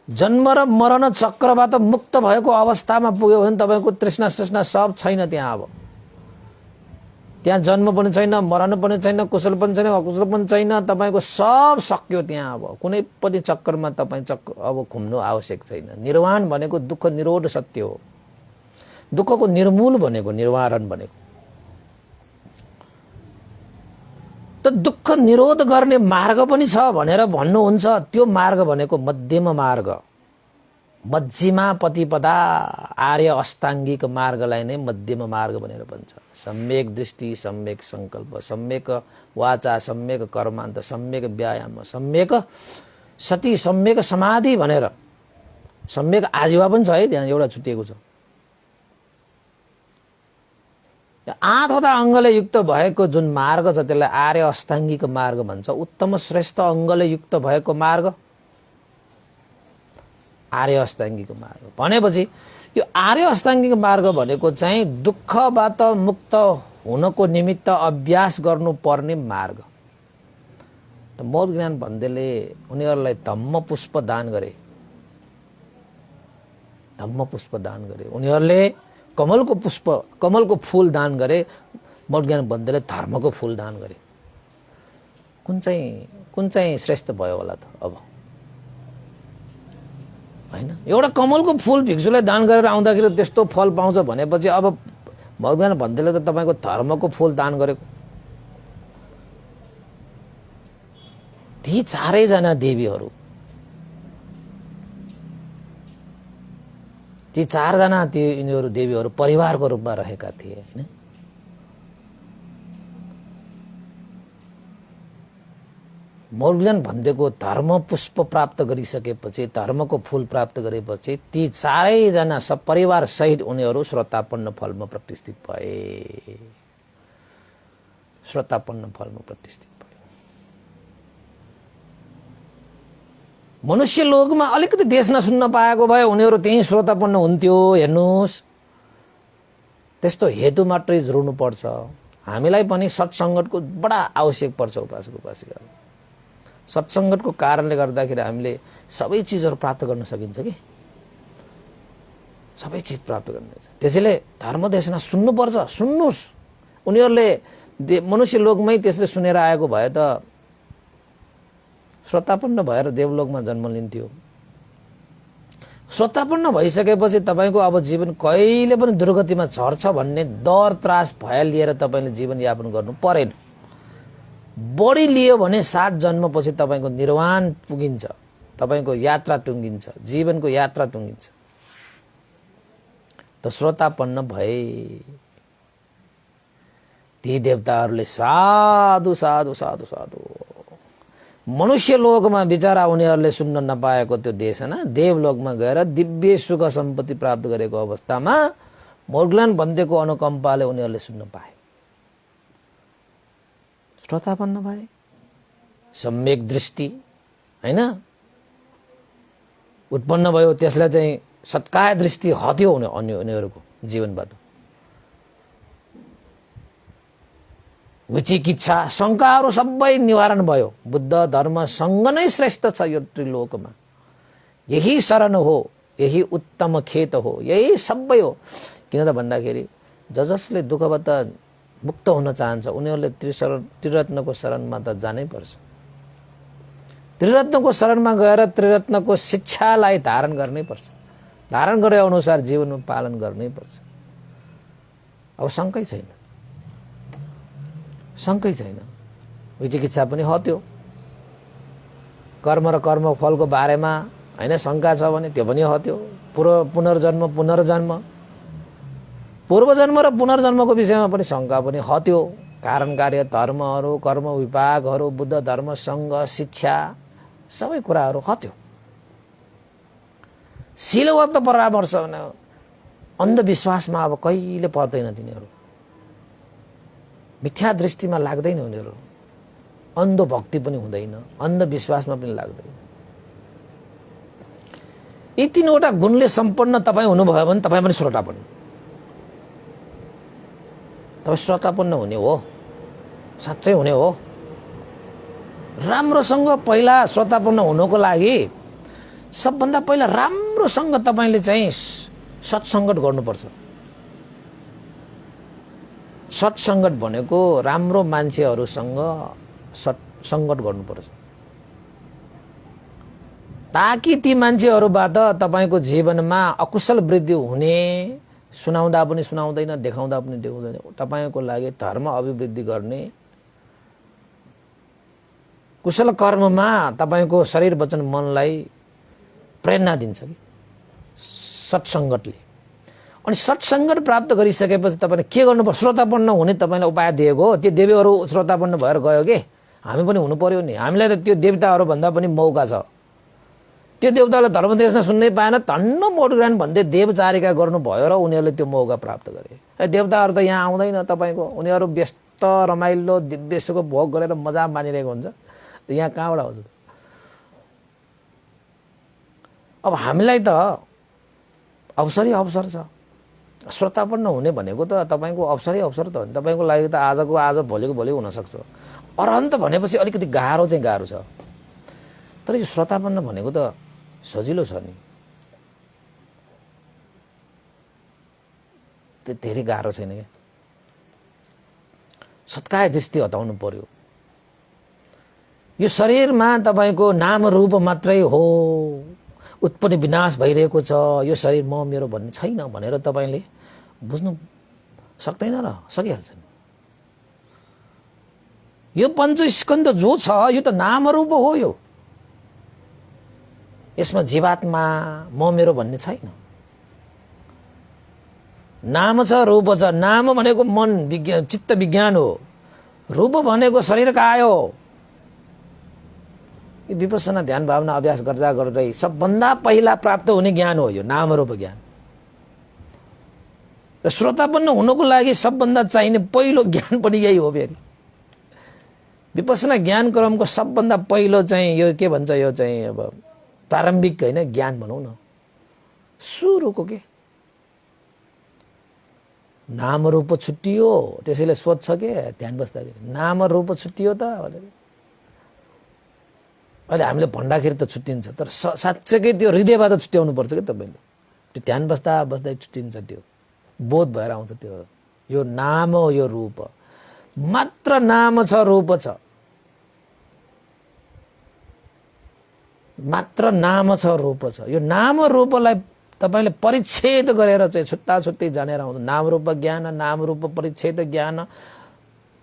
Speaker 1: जन्म र मरण चक्रबाट मुक्त भएको अवस्थामा पुग्यो भने तपाईको तृष्णा सृष्णा सब छैन त्यहाँ। अब त्यहाँ जन्म पनि छैन, मरण पनि छैन, कुशल पनि छैन, अकुशल पनि छैन, तपाईको सब सक्यो त्यहाँ। अब कुनै पनि चक्करमा तपाई अब घुम्नु आवश्यक छैन। निर्वाण भनेको दुःख निरोध सत्य हो। दुःखको निर्मूल भनेको निर्वारण भनेको। त दुःख निरोध गर्ने मार्ग पनि छ भनेर भन्नुहुन्छ। त्यो मार्ग भनेको मध्यम मार्ग, मध्यमा प्रतिपदा, आर्य अष्टाङ्गिक मार्गलाई नै मध्यम मार्ग भनेर भन्छ। सम्यक दृष्टि, सम्यक संकल्प, सम्यक वाचा, सम्यक कर्मान्त, सम्यक व्यायाम, सम्यक सती, सम्यक समाधि भनेर सम्यक आजीवा पनि छ है, त्यहाँ एउटा छुटिएको छ। 8वटा अङ्गले युक्त भएको जुन मार्ग छ त्यसलाई आर्य अष्टाङ्गिक मार्ग भन्छ। उत्तम श्रेष्ठ अङ्गले युक्त भएको मार्ग आर्य अष्टाङ्गिक मार्ग भनेपछि यो आर्य अष्टाङ्गिक मार्ग भनेको चाहिँ दुःखबाट मुक्त हुनको निमित्त अभ्यास गर्नुपर्ने मार्ग। त मौत ज्ञान भन्देले उनीहरूलाई धम्म पुष्प दान गरे। धम्म पुष्प दान गरे। उनीहरूले कमलको फूल दान गरे, मौढ्यान बन्देले धर्मको फूल दान गरे। कुन चाहिँ श्रेष्ठ भयो होला त अब, हैन? एउटा कमलको फूल भिक्षुलाई दान गरेर आउँदाखेरि त्यस्तो फल पाउँछ भनेपछि अब मौढ्यान बन्देले त तपाईको धर्मको फूल दान गरेको। ती चारैजना देवीहरू, ती चारजना यिनीहरू देवीहरू परिवारको रूपमा रहेका थिए, हैन? मौढ्यान भन्देको धर्म पुष्प प्राप्त गरिसकेपछि, धर्मको फूल प्राप्त गरेपछि ती चारैजना सब परिवार सहित उनीहरू श्रोतापन्न फलमा प्रतिष्ठित भए। श्रोतापन्न फलमा प्रतिष्ठित भए। मनुष्य लोकमा अलिकति देश नसुन्न पाएको भए उनीहरू त्यही श्रोतापन्न हुन्थ्यो। हेर्नुहोस्, त्यस्तो हेतु मात्रै जोड्नु पर्छ। हामीलाई पनि सत्सङ्गतको बडा आवश्यक पर्छ उपासक उपासिका। सत्सङ्गतको कारणले गर्दाखेरि हामीले सबै चिजहरू प्राप्त गर्न सकिन्छ कि, सबै चिज प्राप्त गर्न। त्यसैले धर्मदेशना सुन्नुपर्छ। सुन्नुहोस्, उनीहरूले मनुष्य लोकमै त्यसले सुनेर आएको भए त श्रोतापन्न भएर देवलोकमा जन्म लिन्थ्यो। श्रोतापन्न भइसकेपछि तपाईको अब जीवन कहिले पनि दुर्गतिमा झर्छ भन्ने डर त्रास भय लिएर तपाईले जीवन यापन गर्नु परेन। बढी लियो भने 60 जन्मपछि तपाईको निर्वाण पुगिन्छ, तपाईको यात्रा टुङ्गिन्छ, जीवनको यात्रा टुङ्गिन्छ। त श्रोतापन्न भए ती देवताहरूले साधु साधु साधु साधु मनुष्य लोकमा बिचारा उनीहरूले सुन्न नपाएको त्यो देशना देवलोकमा गएर दिव्य सुख सम्पत्ति प्राप्त गरेको अवस्थामा मौढ्यान बन्देको अनुकम्पाले उनीहरूले सुन्न पाए। श्रोतापन्न भए, सम्यक दृष्टि, हैन, उत्पन्न भयो। त्यसलाई चाहिँ सत्काय दृष्टि हट्यो उनीहरूको जीवनबाट। विचिकित्सा, शङ्काहरू सबै निवारण भयो। बुद्ध धर्मसँग नै श्रेष्ठ छ यो त्रिलोकमा। यही शरण हो, यही उत्तम खेत हो, यही सबै हो। किन त भन्दाखेरि जसले दुःखबाट मुक्त हुन चाहन्छ उनीहरूले त्रिरत्नको शरणमा त जानै पर्छ। त्रिरत्नको शरणमा गएर त्रिरत्नको शिक्षालाई धारण गर्नै पर्छ। धारण गरे अनुसार जीवनमा पालन गर्नै पर्छ। अब शङ्कै छैन, शङ्कै छैन। विचिकित्सा पनि हट्यो। कर्म र कर्मफलको बारेमा हैन शङ्का छ भने त्यो पनि हट्यो। पुनर्जन्म पूर्वजन्म र पुनर्जन्मको विषयमा पनि शङ्का पनि हट्यो। कारण कार्य धर्महरू, कर्म विभागहरू, बुद्ध धर्म सङ्घ शिक्षा सबै कुराहरू हट्यो। शीलवत परामर्श भने अन्धविश्वासमा अब कहिले पर्दैन तिनीहरू। मिथ्या दृष्टिमा लाग्दैन उनीहरू। अन्ध भक्ति पनि हुँदैन, अन्धविश्वासमा पनि लाग्दैन। यी तीनवटा गुणले सम्पन्न तपाईँ हुनुभयो भने तपाईँ पनि श्रोतापन्न। तपाईँ श्रोतापन्न हुने हो, साँच्चै हुने हो। राम्रोसँग पहिला श्रोतापन्न हुनको लागि सबभन्दा पहिला राम्रोसँग तपाईले चाहिँ सत्सङ्गत गर्नुपर्छ। सत्सङ्गत भनेको राम्रो मान्छेहरूसँग सत्सङ्गत गर्नुपर्छ, ताकि ती मान्छेहरूबाट तपाईको जीवनमा अकुशल वृद्धि हुने, सुनाउँदा पनि सुनाउँदैन, देखाउँदा पनि देखाउँदैन, तपाईको लागि धर्म अभिवृद्धि गर्ने कुशल कर्ममा तपाईको शरीर वचन मनलाई प्रेरणा दिन्छ कि सत्सङ्गतले। अनि सत्सङ्गत प्राप्त गरिसकेपछि तपाईले के गर्नुपर्छ? श्रोतापन्न हुने तपाईलाई उपाय दिएको हो। त्यो देवीहरू श्रोतापन्न भएर गयो के, हामी पनि हुनु पर्यो नि। हामीलाई त त्यो देवताहरू भन्दा पनि मौका छ। त्यो देवताले धर्मदेशना सुन्नै पाएन, धन्न मौढ्यान भन्दै देवचारिका गर्नुभयो र उनीहरूले त्यो मौका प्राप्त गरे। देवताहरू त यहाँ आउँदैन तपाईको, उनीहरू व्यस्त रमाइलो दिव्यसुको भोग गरेर मजा मानिरहेको हुन्छ। यहाँ कहाँबाट आउँछ? अब हामीलाई त अवसरै अवसर छ। श्रोतापन्न हुने भनेको त तपाईको अवसरै अवसर त हो नि। तपाईको लागि त आजको आज भोलिको भोलि हुनसक्छ। अरहन्त भनेपछि अलिकति गाह्रो चाहिँ गाह्रो छ। तर यो श्रोतापन्न भनेको त सजिलो छ नि। धेरै गाह्रो छैन क्या। सत्काय दृष्टि हटाउनु पर्यो। यो शरीरमा तपाईको नाम रूप मात्रै हो, उत्पत्ति विनाश भइरहेको छ, यो शरीर म मेरो भन्ने छैन भनेर तपाईले बुझ्नु सक्दैन र सकिहाल्छ नि। यो पञ्चस्कन्ध जो छ यो त नाम रूप हो। यो यसमा जीवात्मा म मेरो भन्ने छैन। नाम छ रूप छ। नाम भनेको मन विज्ञान चित्त विज्ञान हो। रूप भनेको शरीर काया हो। यो विपස්සना ध्यान भावना अभ्यास गर्दा गर्दै सबभन्दा पहिला प्राप्त हुने ज्ञान हो यो नाम रूप ज्ञान। र श्रोतापन्न हुनको लागि सबभन्दा चाहिने पहिलो ज्ञान पनि यही हो। फेरि विपස්සना ज्ञान क्रमको सबभन्दा पहिलो चाहिँ यो के भन्छ, यो चाहिँ अब प्रारम्भिक हैन ज्ञान भनौं न, सुरुको के नाम रूप छुट्टियो। त्यसैले सोध्छ के ध्यान बस्दाखेरि नाम रूप छुट्टियो त भनेर। अहिले हामीले भन्दाखेरि त छुट्टिन्छ, तर साँच्चै त्यो हृदयबाट छुट्याउनु पर्छ के तपाईले। त्यो ध्यान बस्दा बस्दै छुट्टिन्छ, त्यो बोध भएर आउँछ। त्यो यो नाम हो, यो रूप मात्र नाम छ, रूप छ, मात्र नाम छ, रूप छ। यो नाम रूपलाई तपाईले परिच्छेद गरेर चाहिँ छुट्टा छुट्टै जानेर आउँछ। नाम रूप ज्ञान, नाम रूप परिच्छेद ज्ञान,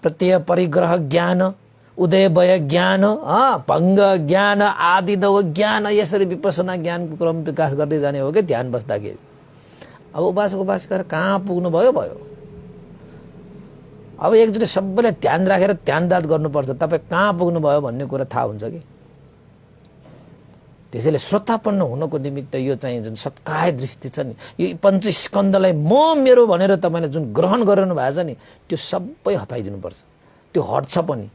Speaker 1: प्रत्यय परिग्रह ज्ञान, उदयभय ज्ञान, भङ्ग ज्ञान, आदिदव ज्ञान, यसरी विपස්සना ज्ञानको क्रम विकास गर्दै जाने हो कि ध्यान बस्दाखेरि। अब उपासक उपासिका कहाँ पुग्नु भयो भयो। अब एकचोटि सबैले ध्यान राखेर ध्यानदात गर्नुपर्छ। तपाईँ कहाँ पुग्नु भयो भन्ने कुरा थाहा हुन्छ कि। त्यसैले श्रोतापन्न हुनको निमित्त यो चाहिँ जुन सत्काय दृष्टि छ नि, यो पञ्चस्कन्धलाई म मेरो भनेर तपाईले जुन ग्रहण गरिरहनु भएको छ नि, त्यो सबै हटाइदिनुपर्छ। त्यो हट्छ पनि।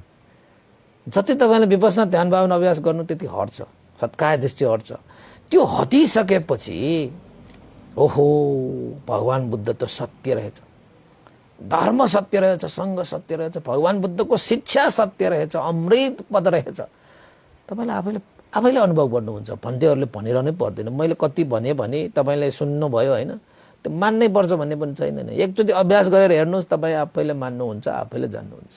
Speaker 1: जति तपाईले विपස්සना ध्यान भावना अभ्यास गर्नु त्यति हट्छ, सत्काय दृष्टि हट्छ। त्यो हटिसकेपछि ओहो भगवान बुद्ध त सत्य रहेछ, धर्म सत्य रहेछ, सङ्घ सत्य रहेछ, भगवान बुद्धको शिक्षा सत्य रहेछ, अमृत पद रहेछ। तपाईले आफैले अनुभव गर्नुहुन्छ। भन्नेहरूले भनिरहनै पर्दैन। मैले कति भने तपाईले सुन्नुभयो हैन, त्यो मान्नै पर्छ भन्ने पनि छैन। एकचोटि अभ्यास गरेर हेर्नुहोस्, तपाईँ आफैले मान्नुहुन्छ, आफैले जान्नुहुन्छ।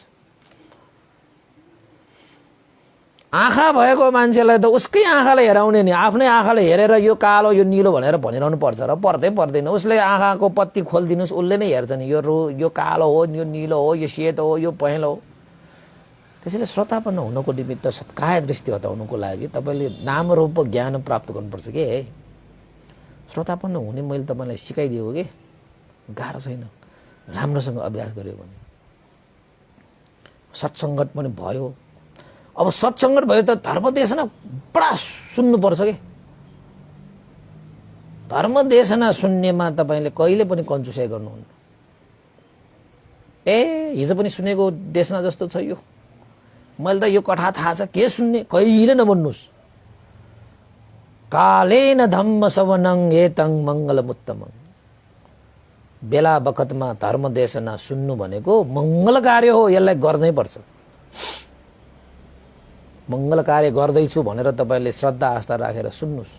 Speaker 1: आँखा भएको मान्छेलाई त उसकै आँखाले हेराउने नि, आफ्नै आँखाले हेरेर यो कालो यो निलो भनेर भनिरहनु पर्छ र पर्दैन। उसले आँखाको पत्ती खोलिदिनुहोस्, उसले नै हेर्छ नि, यो कालो हो, यो निलो हो, यो सेतो हो, यो पहेँलो हो। त्यसैले श्रोतापन्न हुनको निमित्त सत्काय दृष्टि हटाउनुको लागि तपाईले नाम रूप ज्ञान प्राप्त गर्नुपर्छ के। श्रोतापन्न हुने मैले तपाईलाई सिकाइदिएको के, गाह्रो छैन राम्रोसँग अभ्यास गर्यो भने। सत्सङ्गत पनि भयो। अब सत्सङ्गत भयो त धर्मदेशना बडा सुन्नुपर्छ के। धर्मदेशना सुन्नेमा तपाईले कहिले पनि कन्जुसाइ गर्नुहुन्न। हिजो पनि सुनेको देशना जस्तो छ यो, मैले त यो कथा थाहा छ, के सुन्ने, कहिले नभन्नुहोस्। कालेन धम्म सवनं एतं मङ्गलमुत्तमं। बेला बखतमा धर्म देशना सुन्नु भनेको मङ्गल कार्य हो, यसलाई गर्नै पर्छ। मङ्गल कार्य गर्दैछु भनेर तपाईले श्रद्धा आस्था राखेर सुन्नुस्।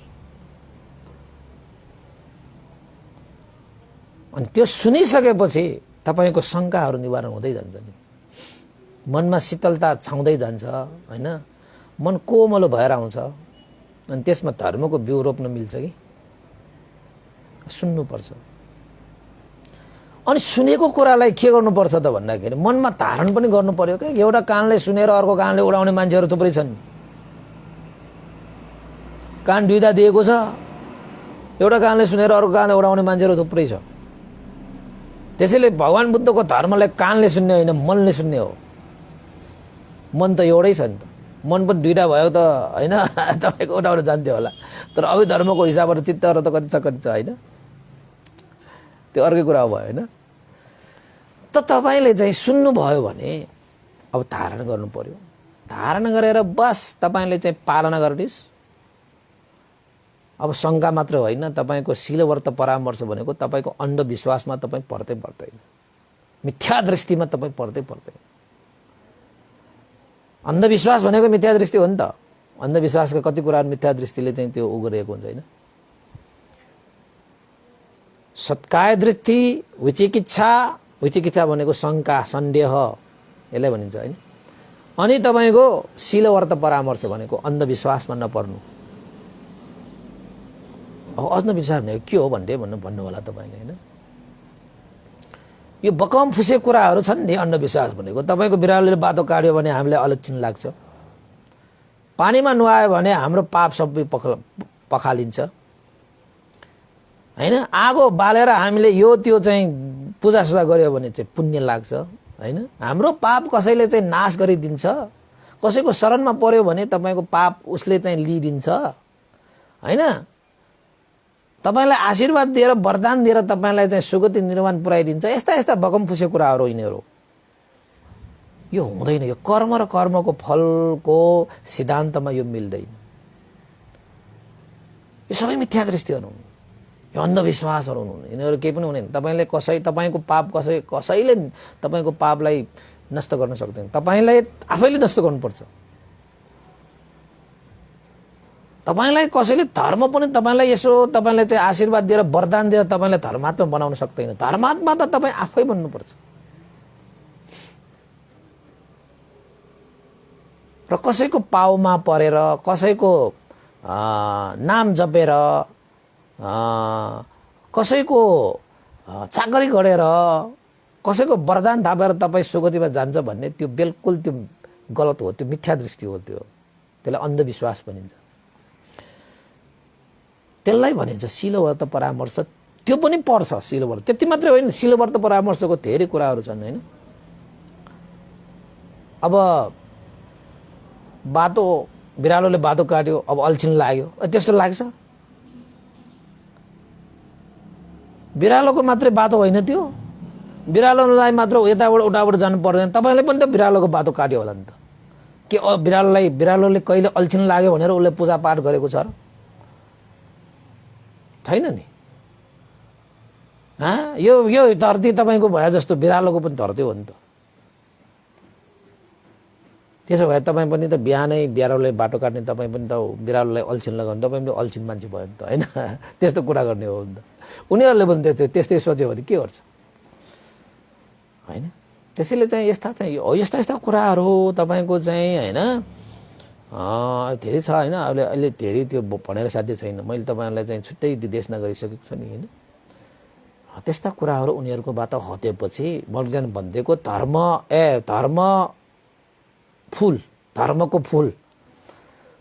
Speaker 1: अनि त्यो सुनिसकेपछि तपाईको शङ्काहरू निवारण हुँदै जान्छ नि, मनमा शीतलता छाउँदै जान्छ हैन, मन कोमलो भएर आउँछ। अनि त्यसमा धर्मको बिउ रोप्न मिल्छ कि। सुन्नुपर्छ। अनि सुनेको कुरालाई के गर्नुपर्छ त भन्दाखेरि मनमा धारण पनि गर्नु पर्यो के। एउटा कानले सुनेर अर्को कानले उडाउने मान्छेहरू थुप्रै छन्। कान दुईटा दिएको छ, एउटा कानले सुनेर अर्को कानले उडाउने मान्छेहरू थुप्रै छ। त्यसैले भगवान बुद्धको धर्मलाई कानले सुन्ने होइन, मनले सुन्ने हो। मन त एउटै छ नि त, मन पनि दुईटा भयो त हैन, तपाईको एउटाबाट जान्थ्यो होला। तर अभी धर्मको हिसाबबाट चित्तहरू त कति छ हैन, त्यो अर्कै कुरा भयो हैन। त तपाईले चाहिँ सुन्नुभयो भने अब धारण गर्नु पर्यो। धारण गरेर बस तपाईले चाहिँ पालना गर्दिस्। अब शङ्का मात्र होइन, तपाईको शीलव्रत परामर्श भनेको तपाईको अन्धविश्वासमा तपाईँ पर्दै पर्दैन, मिथ्या दृष्टिमा तपाईँ पर्दै पर्दैन। अन्धविश्वास भनेको मिथ्या दृष्टि हो नि त। अन्धविश्वासका कति कुरा मिथ्या दृष्टिले चाहिँ त्यो गरिएको हुन्छ हैन। सत्काय दृष्टि, विचिकित्सा, विचिकित्सा भनेको शङ्का सन्देह यसलाई भनिन्छ हैन। अनि तपाईको शीलवर्त परामर्श भनेको अन्धविश्वासमा नपर्नु। अब अन्धविश्वास भनेको के हो भन्नु होला तपाईले हैन। यो बकम फुसे कुराहरू छन् नि अन्धविश्वास भनेको। तपाईको बिरालोले बाटो काट्यो भने हामीलाई अलक्षण लाग्छ। पानीमा नुहायो भने हाम्रो पाप सबै पखालिन्छ हैन। आगो बालेर हामीले यो त्यो चाहिँ पूजासुजा गर्यो भने चाहिँ पुण्य लाग्छ हैन। हाम्रो पाप कसैले चाहिँ नाश गरिदिन्छ। कसैको शरणमा पर्यो भने तपाईको पाप उसले चाहिँ लिइदिन्छ हैन। तपाईलाई आशीर्वाद दिएर वरदान दिएर तपाईलाई चाहिँ सुगति निर्माण पुर्याइदिन्छ। यस्ता यस्ता बकम फुसे कुराहरू यिनीहरू। यो हुँदैन। यो कर्म र कर्मको फलको सिद्धान्तमा यो मिल्दैन। यो सबै मिथ्या दृष्टिहरू हुन्। यो अन्धविश्वासहरू हुन्। यिनीहरू केही पनि हुँदैन। तपाईले तपाईको पाप कसैले तपाईको पापलाई नष्ट गर्न सक्दैन। तपाईलाई आफैले नष्ट गर्नुपर्छ। तपाईलाई कसैले धर्म पनि तपाईलाई यसो तपाईलाई चाहिँ आशीर्वाद दिएर वरदान दिएर तपाईलाई धर्मात्मा बनाउन सक्दैन। धर्मात्मा त तपाई आफै बन्नुपर्छ। र कसैको पाउमा परेर कसैको नाम जपेर कसैको चाकरी गरेर कसैको वरदान थापेर तपाई सुगतिमा जान्छ भन्ने त्यो बिल्कुल त्यो गलत हो। त्यो मिथ्या दृष्टि हो। त्यसलाई अन्धविश्वास भनिन्छ। त्यसलाई भनिन्छ शीलव्रत परामर्श। त्यो पनि पर्छ शीलव्रत। त्यति मात्रै होइन, शीलव्रत परामर्शको धेरै कुराहरू छन् हैन। अब बाटो बिरालोले बाटो काट्यो, अब अल्छिन लाग्यो, त्यस्तो लाग्छ? बिरालोको मात्रै बाटो होइन त्यो। बिरालोलाई मात्र यताबाट उताबाट जानु पर्दैन। तपाईले पनि त बिरालोको बाटो काट्यो होला नि त। के बिरालोले कहिले अल्छिन लाग्यो भनेर उसले पूजा पाठ गरेको छ र? छैन नि। यो धरती तपाईको भए जस्तो बिरालोको पनि धरती हो नि त। त्यसो भए तपाईँ पनि त बिहानै बिरालोले बाटो काट्ने तपाईँ पनि त बिरालोलाई अल्छिन लगाउने तपाईँ पनि अल्छिन मान्छे भयो नि त हैन। त्यस्तो कुरा गर्ने हो नि त। उनीहरूले पनि त्यस्तै सोच्यो भने के गर्छ हैन। त्यसैले चाहिँ यस्ता कुराहरू तपाईको चाहिँ हैन धेरै छ हैन। अहिले धेरै त्यो भनेर साध्य छैन। मैले तपाईहरुलाई चाहिँ छुट्टै निर्देशना गरिसकेको छु नि हैन। त्यस्ता कुराहरू उनीहरुकोबाट हटेपछि मर्ज्ञान भन्देको धर्मको फूल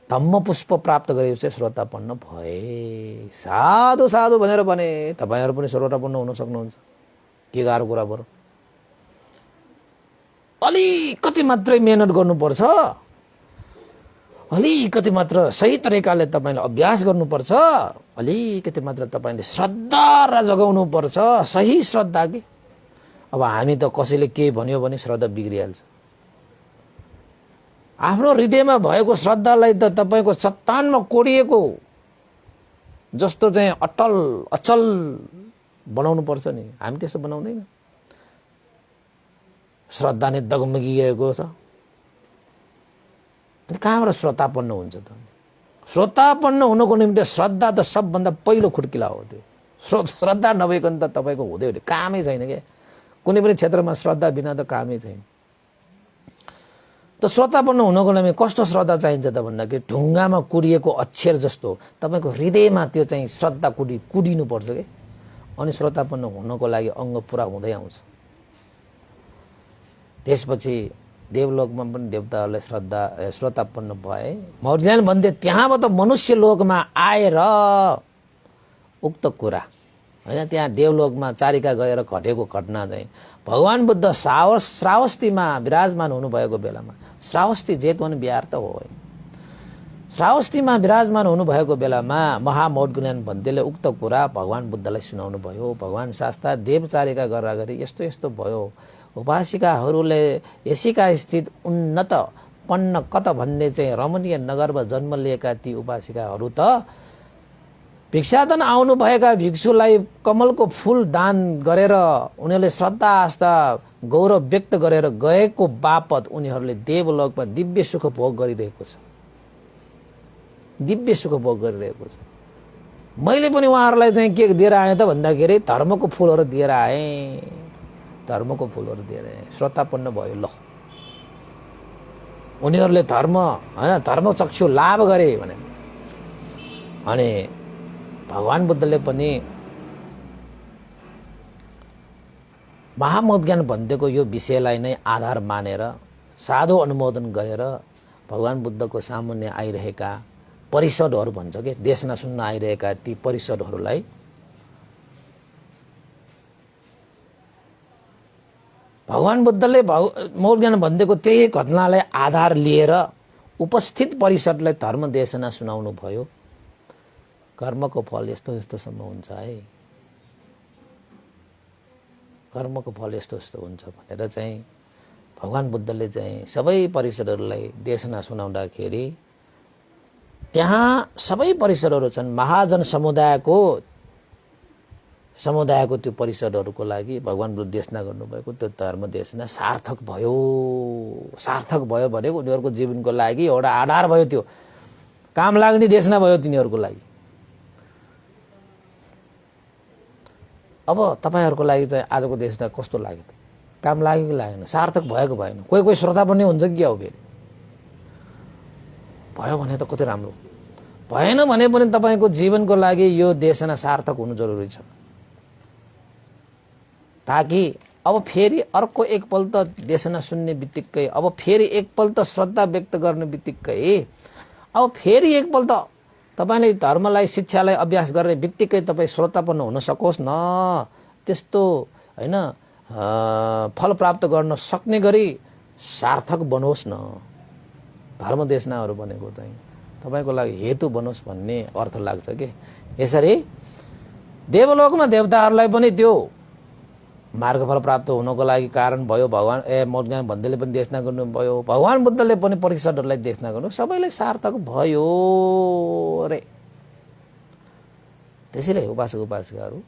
Speaker 1: धम्म पुष्प प्राप्त गरेपछि श्रोतापन्न भए। साधु साधु भनेर भने तपाईहरु पनि श्रोतापन्न हुन सक्नुहुन्छ। के गाह्रो कुरा बरु। अलिकति मात्रै मेहनत गर्नुपर्छ। अलिकति मात्र सही तरिकाले तपाईले अभ्यास गर्नुपर्छ। अलिकति मात्र तपाईले श्रद्धा जगाउनु पर्छ। सही श्रद्धा के। अब हामी त कसैले के भन्यो भने श्रद्धा बिग्रिहाल्छ। आफ्नो हृदयमा भएको श्रद्धालाई त तपाईको चट्टानमा कोडिएको जस्तो चाहिँ अचल बनाउनु पर्छ नि। हामी त्यसो बनाउँदैन। श्रद्धा नै डगमगिएको छ। अनि कहाँबाट श्रोतापन्न हुन्छ त? श्रोतापन्न हुनको निम्ति श्रद्धा त सबभन्दा पहिलो खुड्किला हो। त्यो श्रद्धा नभइकन त तपाईको हुँदै कामै छैन के। कुनै पनि क्षेत्रमा श्रद्धा बिना त कामै छैन। त श्रोतापन्न हुनको लागि कस्तो श्रद्धा चाहिन्छ त भन्दाखेरि ढुङ्गामा कुरिएको अक्षर जस्तो तपाईको हृदयमा त्यो चाहिँ श्रद्धा कुदिनु पर्छ के। अनि श्रोतापन्न हुनको लागि अङ्ग पुरा हुँदै आउँछ। त्यसपछि देवलोकमा पनि देवताहरूले श्रोतापन्न भए। मौर्यन भन्थे त्यहाँबाट मनुष्य लोकमा आएर उक्त कुरा हैन त्यहाँ देवलोकमा चारिका गएर घटेको घटना चाहिँ भगवान बुद्ध श्रावस्तीमा विराजमान हुनुभएको बेलामा, श्रावस्ती जेतवन बिहार त हो। श्रावस्तीमा विराजमान हुनुभएको बेलामा महामौर्यन भन्थेले उक्त कुरा भगवान बुद्धलाई सुनाउनु भयो। भगवान शास्त्र देवचारिका गर्दाखेरि यस्तो यस्तो भयो। उपासिकाहरूले एसिका स्थित उन्नत पन्न कत भन्ने चाहिँ रमणीय नगरमा जन्म लिएका ती उपासिकाहरू त भिक्षाटन आउनु भएका भिक्षुलाई कमलको फूल दान गरेर उनीहरूले श्रद्धा आस्था गौरव व्यक्त गरेर गएको बापत उनीहरूले देवलोकमा दिव्य सुख भोग गरिरहेको छ। दिव्य सुख भोग गरिरहेको छ। मैले पनि उहाँहरूलाई चाहिँ के दिएर आएँ त भन्दाखेरि धर्मको फुलहरू दिएर आएँ, धर्मको फुलहरू दिएर आएँ। श्रद्धापन्न भयो। ल उनीहरूले धर्म होइन धर्मचक्षु लाभ गरे भने अनि भगवान बुद्धले पनि महामोदज्ञान भन्देको यो विषयलाई नै आधार मानेर साधु अनुमोदन गरेर भगवान बुद्धको सामुन्ने आइरहेका परिषदहरू भन्छ के, देशना सुन्न आइरहेका ती परिषदहरूलाई भगवान बुद्धले मौज्ञान भन्देको त्यही घटनालाई आधार लिएर उपस्थित परिषदलाई धर्म देशना सुनाउनु भयो। कर्मको फल यस्तो यस्तोसम्म हुन्छ है, कर्मको फल यस्तो यस्तो हुन्छ भनेर चाहिँ भगवान बुद्धले चाहिँ सबै परिषदहरूलाई देशना सुनाउँदाखेरि त्यहाँ सबै परिषदहरू छन्। महाजन समुदायको त्यो परिषदहरूको लागि भगवान बुद्ध देशना गर्नुभएको त्यो धर्म देशना सार्थक भयो। सार्थक भयो भनेको उनीहरूको जीवनको लागि एउटा आधार भयो, त्यो काम लाग्ने देशना भयो तिनीहरूको लागि। अब तपाईँहरूको लागि चाहिँ आजको देशना कस्तो लाग्यो त? काम लाग्यो कि लागेन? सार्थक भएको भएन? कोही कोही श्रोता पनि हुन्छ कि क्या हो? फेरि भयो भने त कति राम्रो, भएन भने पनि तपाईँको जीवनको लागि यो देशना सार्थक हुनु जरुरी छ, ताकि अब फेरि अर्को एकपल्ट देशना सुन्ने बित्तिकै, अब फेरि एकपल्ट श्रद्धा व्यक्त गर्ने बित्तिकै, अब फेरि एकपल्ट तपाईँले धर्मलाई शिक्षालाई अभ्यास गर्ने बित्तिकै तपाईँ श्रोतापन्न हुन सकोस् न, त्यस्तो होइन फल प्राप्त गर्न सक्ने गरी सार्थक बनोस् न। धर्म देशनाहरू भनेको चाहिँ तपाईँको लागि हेतु बनोस् भन्ने अर्थ लाग्छ कि। यसरी देवलोकमा देवताहरूलाई पनि त्यो मार्गफल प्राप्त हुनको लागि कारण भयो। भगवान मौज्ञान भन्देले पनि देशना गर्नुभयो, भगवान बुद्धले पनि परिषदहरूलाई देशना गर्नु, सबैलाई सार्थक भयो रे। त्यसैले उपासक उपासिकाहरू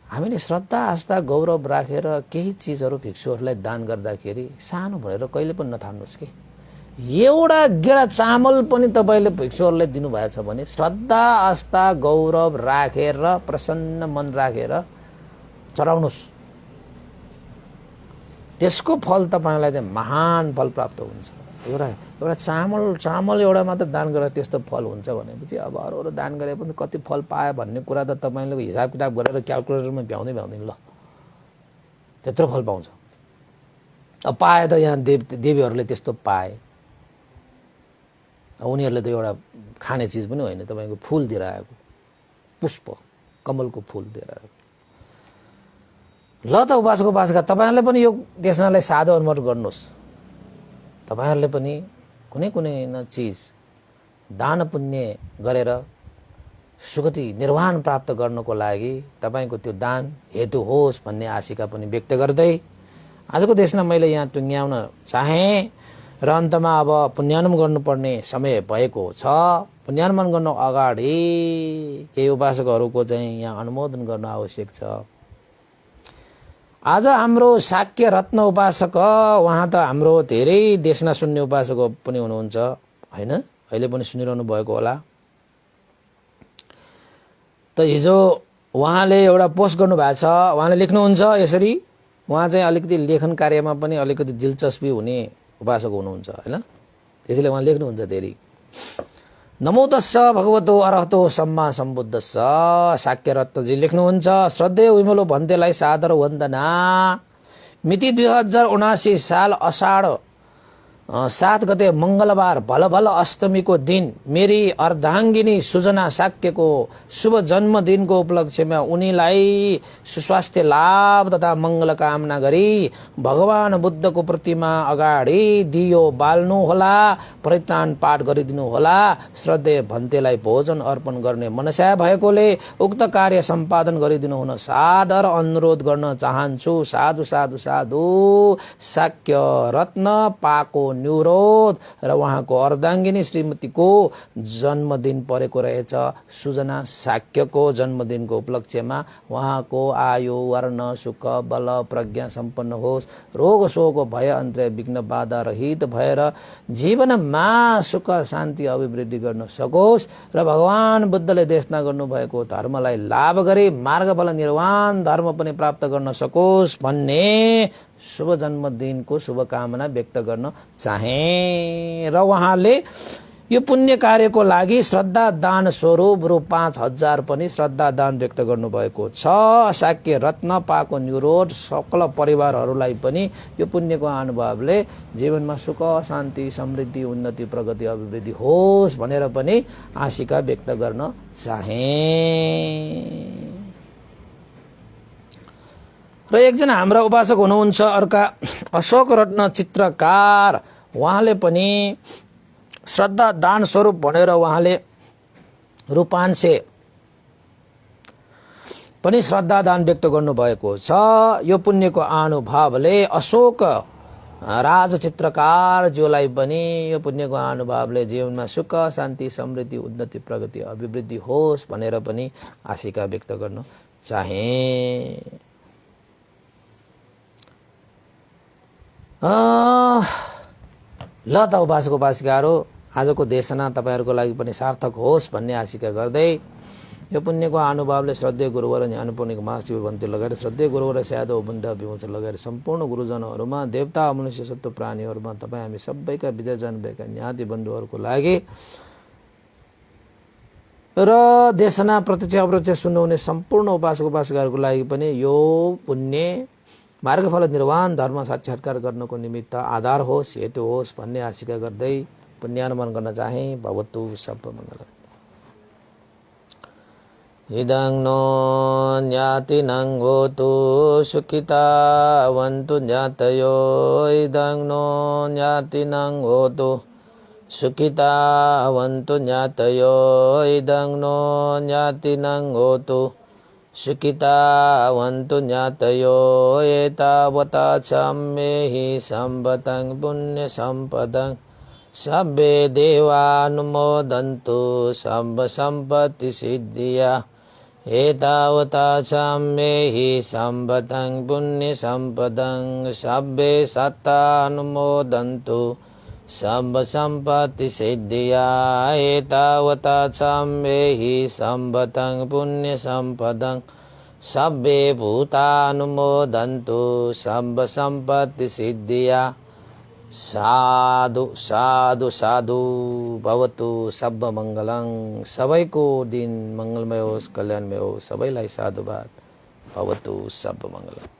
Speaker 1: हामीले श्रद्धा आस्था गौरव राखेर केही चिजहरू भिक्षुहरूलाई दान गर्दाखेरि सानो भनेर कहिले पनि नठान्नुहोस् कि। एउटा गेडा चामल पनि तपाईँले भिक्षुहरूलाई दिनुभएको छ भने श्रद्धा आस्था गौरव राखेर प्रसन्न मन राखेर चढाउनुहोस्, त्यसको फल तपाईँलाई चाहिँ महान फल प्राप्त हुन्छ। एउटा चामल एउटा मात्र दान गरेर त्यस्तो फल हुन्छ भनेपछि अब अरू दान गरे पनि कति फल पायो भन्ने कुरा त तपाईँले हिसाब किताब गरेर क्यालकुलेटरमा भ्याउँदैन ल, त्यत्रो फल पाउँछ। अब पाए त यहाँ देवीहरूले त्यस्तो पाए, उनीहरूले त एउटा खाने चिज पनि होइन, तपाईँको फुल दिएर आएको, पुष्प कमलको फुल दिएर आएको। ल त उपासक उपासिका तपाईँहरूले पनि यो देशनालाई साधु अनुमोदन गर्नुहोस्। तपाईँहरूले पनि कुनै कुनै चिज दान पुण्य गरेर सुगति निर्वाण प्राप्त गर्नको लागि तपाईँको त्यो दान हेतु होस् भन्ने आशिका पनि व्यक्त गर्दै आजको देशमा मैले यहाँ टुङ्ग्याउन चाहेँ। र अन्तमा अब पुण्यानुमन गर्नुपर्ने समय भएको छ। पुण्यानुमन गर्नु अगाडि केही उपासकहरूको चाहिँ यहाँ अनुमोदन गर्न आवश्यक छ। आज हाम्रो शाक्य रत्न उपासक, उहाँ त हाम्रो धेरै देशना सुन्ने उपासक पनि हुनुहुन्छ होइन, अहिले पनि सुनिरहनु भएको होला। त हिजो उहाँले एउटा पोस्ट गर्नुभएको छ, उहाँले लेख्नुहुन्छ यसरी, उहाँ चाहिँ अलिकति लेखन कार्यमा पनि अलिकति दिलचस्पी हुने उपासक हुनुहुन्छ होइन, त्यसैले उहाँ लेख्नुहुन्छ धेरै। नमो तस्स भगवतो अरहतो सम्मा सम्बुद्धस्स। शाक्य रत्नजी लेख्नुहुन्छ, श्रद्धेय विमलो भन्तेलाई सादर वन्दना। मिति 2079 साल अषाढ 7 गते मंगलबार भल भल अष्टमी को दिन मेरी अर्धांगिनी सुजना शाक्यको शुभ जन्मदिनको उपलक्ष्यमा उनीलाई सुस्वास्थ्य लाभ तथा मंगल कामना गरी भगवान बुद्धको प्रतिमा अगाडि दियो बाल्नु होला, परित्राण पाठ गरिदिनु होला। श्रद्धेय भन्तेलाई भोजन अर्पण गर्ने मनसा भएकोले उक्त कार्य सम्पादन गरिदिनु हुन सादर अनुरोध गर्न चाहन्छु। साधु साधु साधु। शाक्य रत्न पाको न्युरोध र उहाँको अर्धाङ्गिनी श्रीमतीको जन्मदिन परेको रहेछ। सुजना शाक्यको जन्मदिनको उपलक्ष्यमा उहाँको आयु वर्ण सुख बल प्रज्ञा सम्पन्न होस्, रोग शोक भय अन्त्य विघ्न बाधा रहित भएर जीवनमा सुख शान्ति अभिवृद्धि गर्न सकोस् र भगवान बुद्धले देशना गर्नुभएको धर्मलाई लाभ गरी मार्गफल निर्वाण धर्म पनि प्राप्त गर्न सकोस् भन्ने शुभ जन्मदिनको शुभकामना व्यक्त गर्न चाहे। र उहाँले यो पुण्य कार्यको लागि श्रद्धा दान स्वरूप रु 5000 पनि श्रद्धा दान व्यक्त गर्नुभएको छ। शाक्य रत्न पाको न्युरोड सकल परिवारहरूलाई पनि यो पुण्यको अनुभवले जीवनमा सुख शान्ति समृद्धि उन्नति प्रगति अभिवृद्धि होस् भनेर पनि आशिका व्यक्त गर्न चाहे। र एकजना हाम्रा उपासक हुनुहुन्छ अर्का अशोक रत्न चित्रकार, उहाँले पनि श्रद्धा दान स्वरूप भनेर उहाँले रु 500 पनि श्रद्धा दान व्यक्त गर्नुभएको छ। यो पुण्यको अनुभवले अशोक राज चित्रकार ज्यूलाई पनि यो पुण्यको अनुभवले जीवनमा सुख शान्ति समृद्धि उन्नति प्रगति अभिवृद्धि होस् भनेर पनि आशिका व्यक्त गर्न चाहे। ल त उपासक उपासिकाहरू, आजको देशना तपाईहरुको लागि पनि सार्थक होस् भन्ने आशिका गर्दै यो पुण्यको अनुभवले श्रद्धेय गुरुवर ज्ञानपूर्णिक महाशिव भन्ती लगाएर श्रद्धेय गुरुवर स्यादो बुन्द विमोच लगाएर सम्पूर्ण गुरुजनहरूमा देवता मनुष्य सत्व प्राणीहरूमा तपाईँ हामी सबैका विजयजन भएका ज्ञाति बन्धुहरूको लागि र देशना प्रत्यक्ष अप्रत्यक्ष सुन्नुहुने सम्पूर्ण उपासक उपासिकाहरूको लागि पनि यो पुण्य मार्गफल निर्वाण धर्म साक्षात्कार गर्नको निमित्त आधार होस् हेतु होस् भन्ने आशिका गर्दै पुण्यानुमान गर्न चाहे। भवतु सब मङ्गलम्। इदं नो ज्ञातिनं होतु सुखितावन्तु ज्ञातयो, इदं नो ज्ञातिनं होतु सुखितावन्तु ज्ञातयो, इदं नो ज्ञातिनं होतु सुखितावन्तु ज्ञातयो। एतावता सम्मेहि सम्पतं पुण्य सम्पदं सब्बे देवानुमोदन्तु सब्ब सम्पत्ति सिद्धिया। एतावता सम्मेहि सम्पतं पुण्य सम्पदं सब्बे सत्तानुमोदन्तु सब्ब सम्पत्ति सिद्धिया। एतावता सम्मेहि सम्पतं पुण्य सम्पदं सब्बे भूतानुमोदन्तु सब्ब सम्पत्ति सिद्धिया। साधु साधु साधु भवतु सब मङ्गलं। सबैको दिन मङ्गलमय होस् कल्याणमय होस्। सबैलाई साधुवाद। भवतु सब मङ्गलम्।